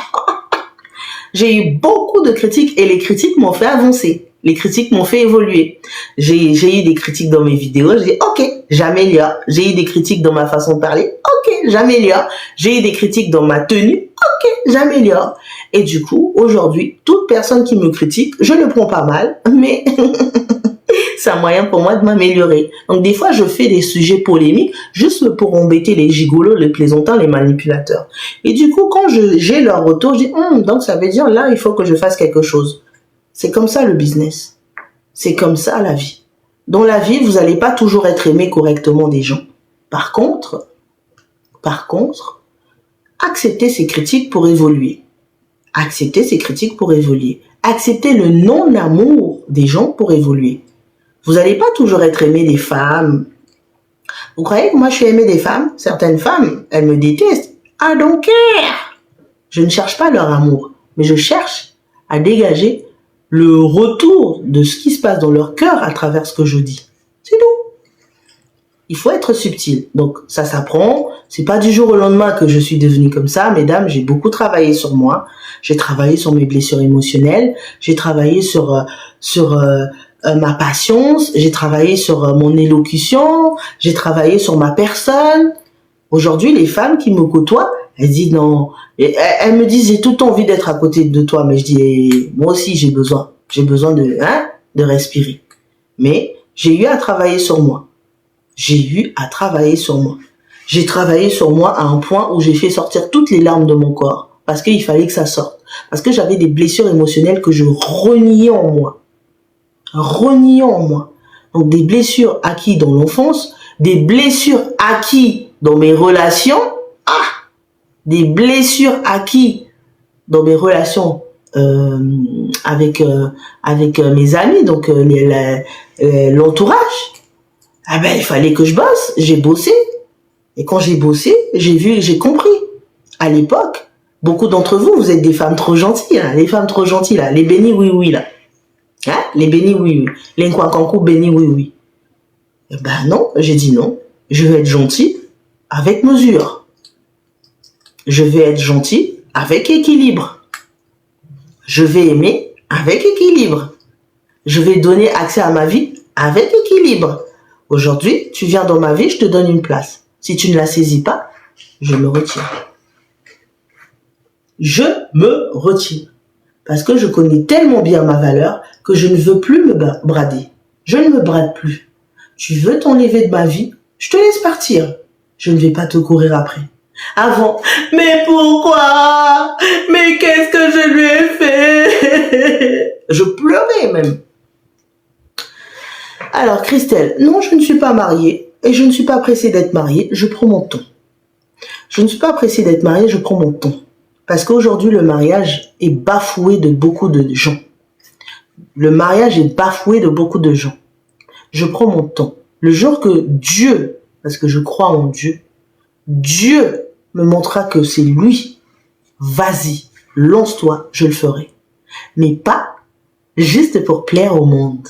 J'ai eu beaucoup de critiques et les critiques m'ont fait avancer. Les critiques m'ont fait évoluer. J'ai eu des critiques dans mes vidéos, j'ai dit ok, j'améliore. J'ai eu des critiques dans ma façon de parler, ok, j'améliore. J'ai eu des critiques dans ma tenue, ok, j'améliore. Et du coup, aujourd'hui, toute personne qui me critique, je le prends pas mal, mais c'est un moyen pour moi de m'améliorer. Donc des fois, je fais des sujets polémiques juste pour embêter les gigolos, les plaisantins, les manipulateurs. Et du coup, quand j'ai leur retour, je dis donc ça veut dire là, il faut que je fasse quelque chose. C'est comme ça le business. C'est comme ça la vie. Dans la vie, vous n'allez pas toujours être aimé correctement des gens. Par contre, acceptez ces critiques pour évoluer. Acceptez ces critiques pour évoluer. Acceptez le non-amour des gens pour évoluer. Vous n'allez pas toujours être aimé des femmes. Vous croyez que moi je suis aimé des femmes? Certaines femmes, elles me détestent. I don't care. Je ne cherche pas leur amour, mais je cherche à dégager le retour de ce qui se passe dans leur cœur à travers ce que je dis. C'est tout. il faut être subtil. Donc, ça s'apprend. C'est pas du jour au lendemain que je suis devenue comme ça. Mesdames, j'ai beaucoup travaillé sur moi. J'ai travaillé sur mes blessures émotionnelles. J'ai travaillé sur ma patience. J'ai travaillé sur mon élocution. J'ai travaillé sur ma personne. Aujourd'hui, les femmes qui me côtoient, elles disent non. Elles me disent, j'ai tout envie d'être à côté de toi. Mais je dis, moi aussi, j'ai besoin. J'ai besoin de respirer. Mais j'ai eu à travailler sur moi. J'ai eu à travailler sur moi. J'ai travaillé sur moi à un point où j'ai fait sortir toutes les larmes de mon corps. Parce qu'il fallait que ça sorte. Parce que j'avais des blessures émotionnelles que je reniais en moi. Reniais en moi. Donc des blessures acquises dans l'enfance, des blessures acquises dans mes relations, des blessures acquises dans mes relations avec mes amis, donc l'entourage. Ah ben il fallait que je bosse, j'ai bossé. Et quand j'ai bossé, j'ai compris. À l'époque, beaucoup d'entre vous, vous êtes des femmes trop gentilles, hein, les femmes trop gentilles là, les bénis oui oui là. Hein? Les bénis oui oui. Les nkwankankou bénis oui oui. Eh ben non, j'ai dit non. Je vais être gentille avec mesure. Je vais être gentille avec équilibre. Je vais aimer avec équilibre. Je vais donner accès à ma vie avec équilibre. Aujourd'hui, tu viens dans ma vie, je te donne une place. Si tu ne la saisis pas, je me retire. Je me retire. Parce que je connais tellement bien ma valeur que je ne veux plus me brader. Je ne me brade plus. Tu veux t'enlever de ma vie, je te laisse partir. Je ne vais pas te courir après. Avant, mais pourquoi? Mais qu'est-ce que je lui ai fait? Je pleurais même. Alors Christelle, non, je ne suis pas mariée et je ne suis pas pressée d'être mariée, je prends mon temps. Je ne suis pas pressée d'être mariée, je prends mon temps. Parce qu'aujourd'hui, le mariage est bafoué de beaucoup de gens. Le mariage est bafoué de beaucoup de gens. Je prends mon temps. Le jour que Dieu, parce que je crois en Dieu, Dieu me montrera que c'est lui, vas-y, lance-toi, je le ferai. Mais pas juste pour plaire au monde.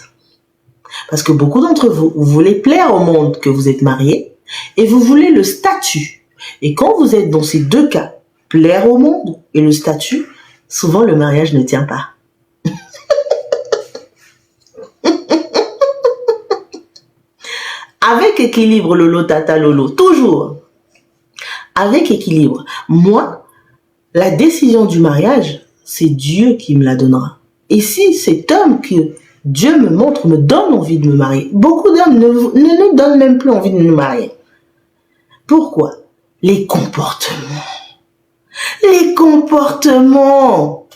Parce que beaucoup d'entre vous, vous voulez plaire au monde que vous êtes marié et vous voulez le statut. Et quand vous êtes dans ces deux cas, plaire au monde et le statut, souvent le mariage ne tient pas. Avec équilibre, lolo, tata, lolo, toujours. Avec équilibre. Moi, la décision du mariage, c'est Dieu qui me la donnera. Et si cet homme que Dieu me montre, me donne envie de me marier, beaucoup d'hommes ne nous donnent même plus envie de nous marier. Pourquoi? Les comportements. Les comportements.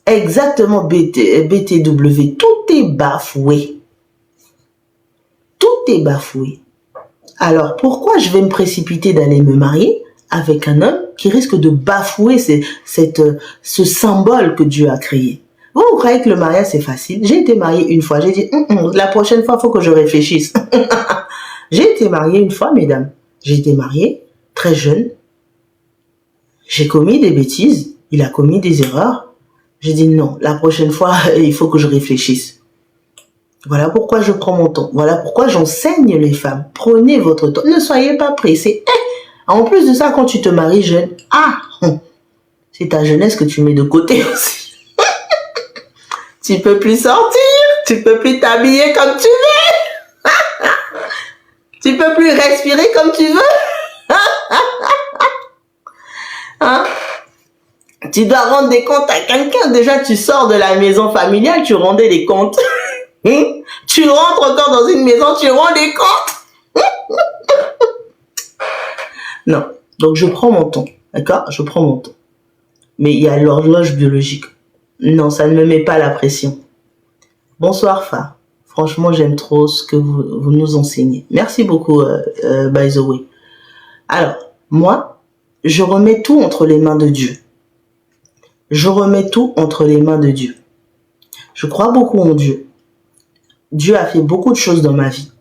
Exactement, BTW. Tout est bafoué. Tout est bafoué. Alors, pourquoi je vais me précipiter d'aller me marier avec un homme qui risque de bafouer ce symbole que Dieu a créé? Vous croyez que le mariage, c'est facile? J'ai été mariée une fois. J'ai dit, la prochaine fois, il faut que je réfléchisse. J'ai été mariée une fois, mesdames. J'ai été mariée, très jeune. J'ai commis des bêtises. Il a commis des erreurs. J'ai dit, non, la prochaine fois, il faut que je réfléchisse. Voilà pourquoi je prends mon temps. Voilà pourquoi j'enseigne les femmes. Prenez votre temps. Ne soyez pas pressés. En plus de ça, quand tu te maries jeune, c'est ta jeunesse que tu mets de côté aussi. Tu peux plus sortir. Tu peux plus t'habiller comme tu veux. Tu peux plus respirer comme tu veux. Hein? Tu dois rendre des comptes à quelqu'un. Déjà, tu sors de la maison familiale, tu rendais des comptes. Tu rentres encore dans une maison, tu rends des comptes. Non. Donc, je prends mon temps. D'accord? Je prends mon temps. Mais il y a l'horloge biologique. Non, ça ne me met pas la pression. Bonsoir, Fa. Franchement, j'aime trop ce que vous nous enseignez. Merci beaucoup, by the way. Alors, moi, je remets tout entre les mains de Dieu. Je remets tout entre les mains de Dieu. Je crois beaucoup en Dieu. Dieu a fait beaucoup de choses dans ma vie.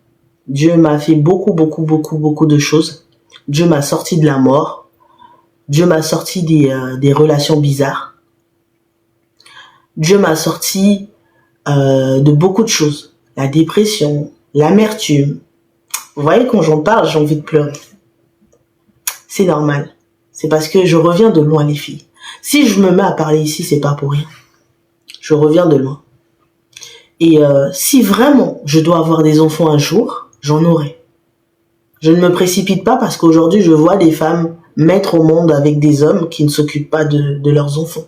Dieu m'a fait beaucoup de choses. Dieu m'a sorti de la mort. Dieu m'a sorti des relations bizarres. Dieu m'a sorti de beaucoup de choses. La dépression, l'amertume. Vous voyez, quand j'en parle, j'ai envie de pleurer. C'est normal. C'est parce que je reviens de loin, les filles. Si je me mets à parler ici, c'est pas pour rien. Je reviens de loin. Et si vraiment je dois avoir des enfants un jour, j'en aurai. Je ne me précipite pas parce qu'aujourd'hui, je vois des femmes mettre au monde avec des hommes qui ne s'occupent pas de leurs enfants.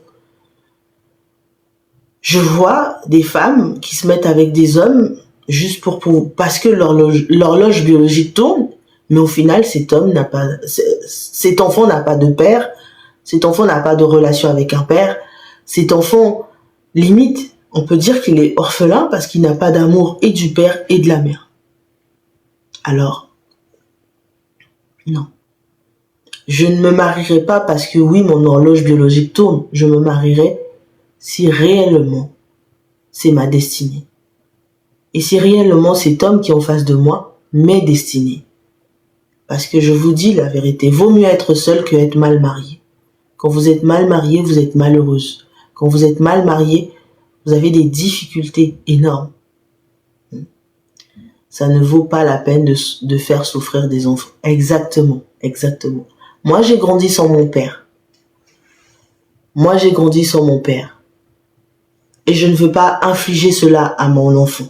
Je vois des femmes qui se mettent avec des hommes juste parce que l'horloge biologique tourne, mais au final, cet enfant n'a pas de père, cet enfant n'a pas de relation avec un père, cet enfant, limite, on peut dire qu'il est orphelin parce qu'il n'a pas d'amour et du père et de la mère. Alors, non. Je ne me marierai pas parce que oui, mon horloge biologique tourne. Je me marierai si réellement c'est ma destinée. Et si réellement cet homme qui est en face de moi m'est destiné. Parce que je vous dis la vérité, vaut mieux être seul que être mal marié. Quand vous êtes mal marié, vous êtes malheureuse. Quand vous êtes mal marié, vous avez des difficultés énormes. Ça ne vaut pas la peine de faire souffrir des enfants. Exactement, exactement. Moi, j'ai grandi sans mon père. Moi, j'ai grandi sans mon père. Et je ne veux pas infliger cela à mon enfant.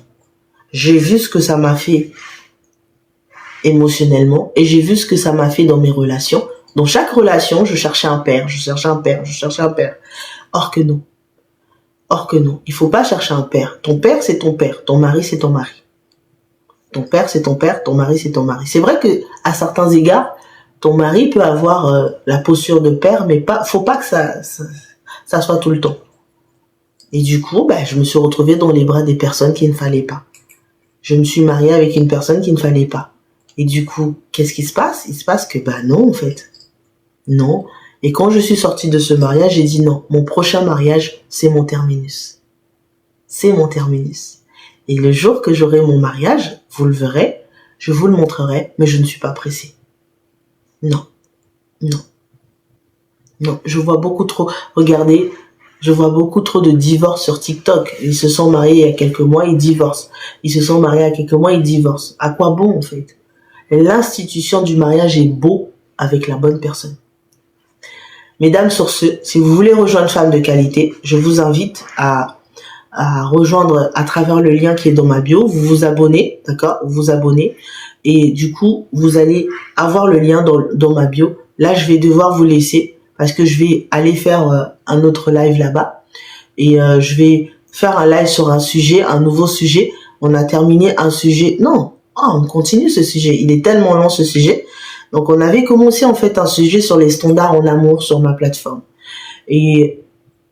J'ai vu ce que ça m'a fait émotionnellement et j'ai vu ce que ça m'a fait dans mes relations. Dans chaque relation, je cherchais un père, je cherchais un père, je cherchais un père. Or que non. Or que non. Il faut pas chercher un père. Ton père, c'est ton père. Ton mari, c'est ton mari. Ton père, c'est ton père. Ton mari, c'est ton mari. C'est vrai que, à certains égards, ton mari peut avoir la posture de père, mais faut pas que ça soit tout le temps. Et du coup, je me suis retrouvée dans les bras des personnes qu'il ne fallait pas. Je me suis mariée avec une personne qu'il ne fallait pas. Et du coup, qu'est-ce qui se passe? Il se passe que, non, en fait. Non. Et quand je suis sortie de ce mariage, j'ai dit non, mon prochain mariage, c'est mon terminus. C'est mon terminus. Et le jour que j'aurai mon mariage, vous le verrez, je vous le montrerai, mais je ne suis pas pressée. Non. Non. Non. Je vois beaucoup trop, regardez, je vois beaucoup trop de divorces sur TikTok. Ils se sont mariés il y a quelques mois, ils divorcent. Ils se sont mariés il y a quelques mois, ils divorcent. À quoi bon, en fait? L'institution du mariage est beau avec la bonne personne. Mesdames, sur ce, si vous voulez rejoindre Femme de Qualité, je vous invite à rejoindre à travers le lien qui est dans ma bio. Vous vous abonnez, d'accord? Vous vous abonnez. Et du coup, vous allez avoir le lien dans ma bio. Là, je vais devoir vous laisser parce que je vais aller faire un autre live là-bas. Et je vais faire un live sur un sujet, un nouveau sujet. On a terminé un sujet. Non, on continue ce sujet. Il est tellement long, ce sujet. Donc, on avait commencé en fait un sujet sur les standards en amour sur ma plateforme. Et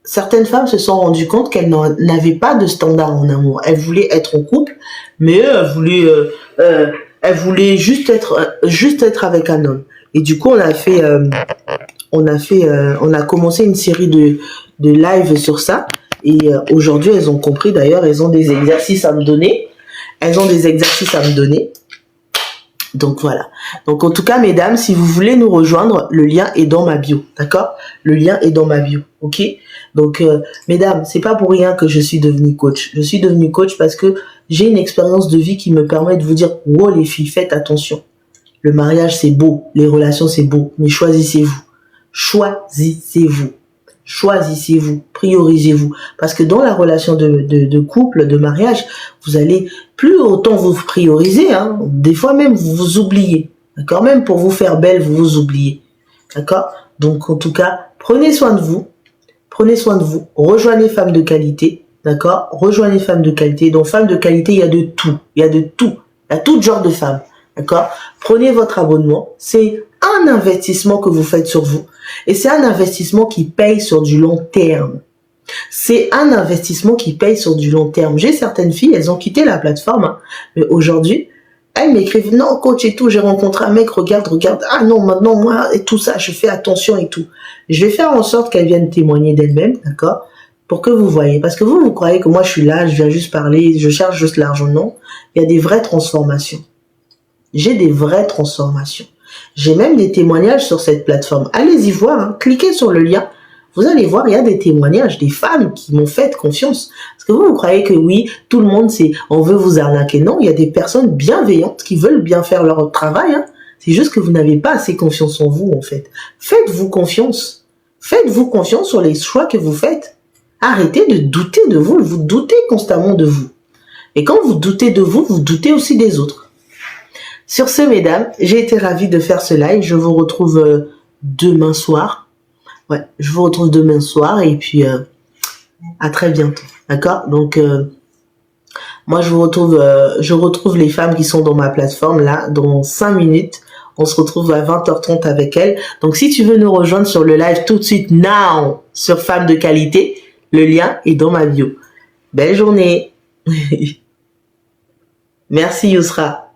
certaines femmes se sont rendues compte qu'elles n'avaient pas de standards en amour. Elles voulaient être en couple, mais elles voulaient juste être avec un homme. Et du coup, on a commencé une série de lives sur ça. Et aujourd'hui, elles ont compris. D'ailleurs, elles ont des exercices à me donner. Donc voilà. Donc en tout cas, mesdames, si vous voulez nous rejoindre, le lien est dans ma bio, d'accord? Le lien est dans ma bio, ok? Donc mesdames, c'est pas pour rien que je suis devenue coach. Je suis devenue coach parce que j'ai une expérience de vie qui me permet de vous dire, wow les filles, faites attention. Le mariage c'est beau, les relations c'est beau, mais choisissez-vous. Choisissez-vous. Choisissez-vous, priorisez-vous. Parce que dans la relation de couple, de mariage, vous allez plus autant vous prioriser, hein. Des fois même vous vous oubliez. D'accord? Même pour vous faire belle, vous vous oubliez. D'accord? Donc en tout cas, prenez soin de vous. Prenez soin de vous. Rejoignez Femmes de Qualité. D'accord? Rejoignez Femmes de Qualité. Dans Femmes de Qualité, il y a de tout. Il y a de tout. Il y a tout genre de femmes. D'accord? Prenez votre abonnement. C'est un investissement que vous faites sur vous. Et c'est un investissement qui paye sur du long terme. C'est un investissement qui paye sur du long terme. J'ai certaines filles, elles ont quitté la plateforme, hein, mais aujourd'hui, elles m'écrivent, non, coach et tout, j'ai rencontré un mec, regarde, ah non, maintenant, moi, et tout ça, je fais attention et tout. Je vais faire en sorte qu'elles viennent témoigner d'elles-mêmes, d'accord? Pour que vous voyez. Parce que vous croyez que moi, je suis là, je viens juste parler, je cherche juste l'argent. Non. Il y a des vraies transformations. J'ai des vraies transformations. J'ai même des témoignages sur cette plateforme. Allez-y voir, hein. Cliquez sur le lien. vous allez voir, il y a des témoignages des femmes qui m'ont fait confiance. Parce que vous croyez que oui, tout le monde, on veut vous arnaquer. Non, il y a des personnes bienveillantes qui veulent bien faire leur travail. Hein. C'est juste que vous n'avez pas assez confiance en vous, en fait. Faites-vous confiance. Faites-vous confiance sur les choix que vous faites. Arrêtez de douter de vous. Vous doutez constamment de vous. Et quand vous doutez de vous, vous doutez aussi des autres. Sur ce, mesdames, j'ai été ravie de faire ce live. Je vous retrouve demain soir. Ouais, je vous retrouve demain soir et puis à très bientôt. D'accord? Donc, moi, je retrouve les femmes qui sont dans ma plateforme là, dans 5 minutes. On se retrouve à 20h30 avec elles. Donc, si tu veux nous rejoindre sur le live tout de suite, now, sur Femmes de Qualité, le lien est dans ma bio. Belle journée. Merci Yousra.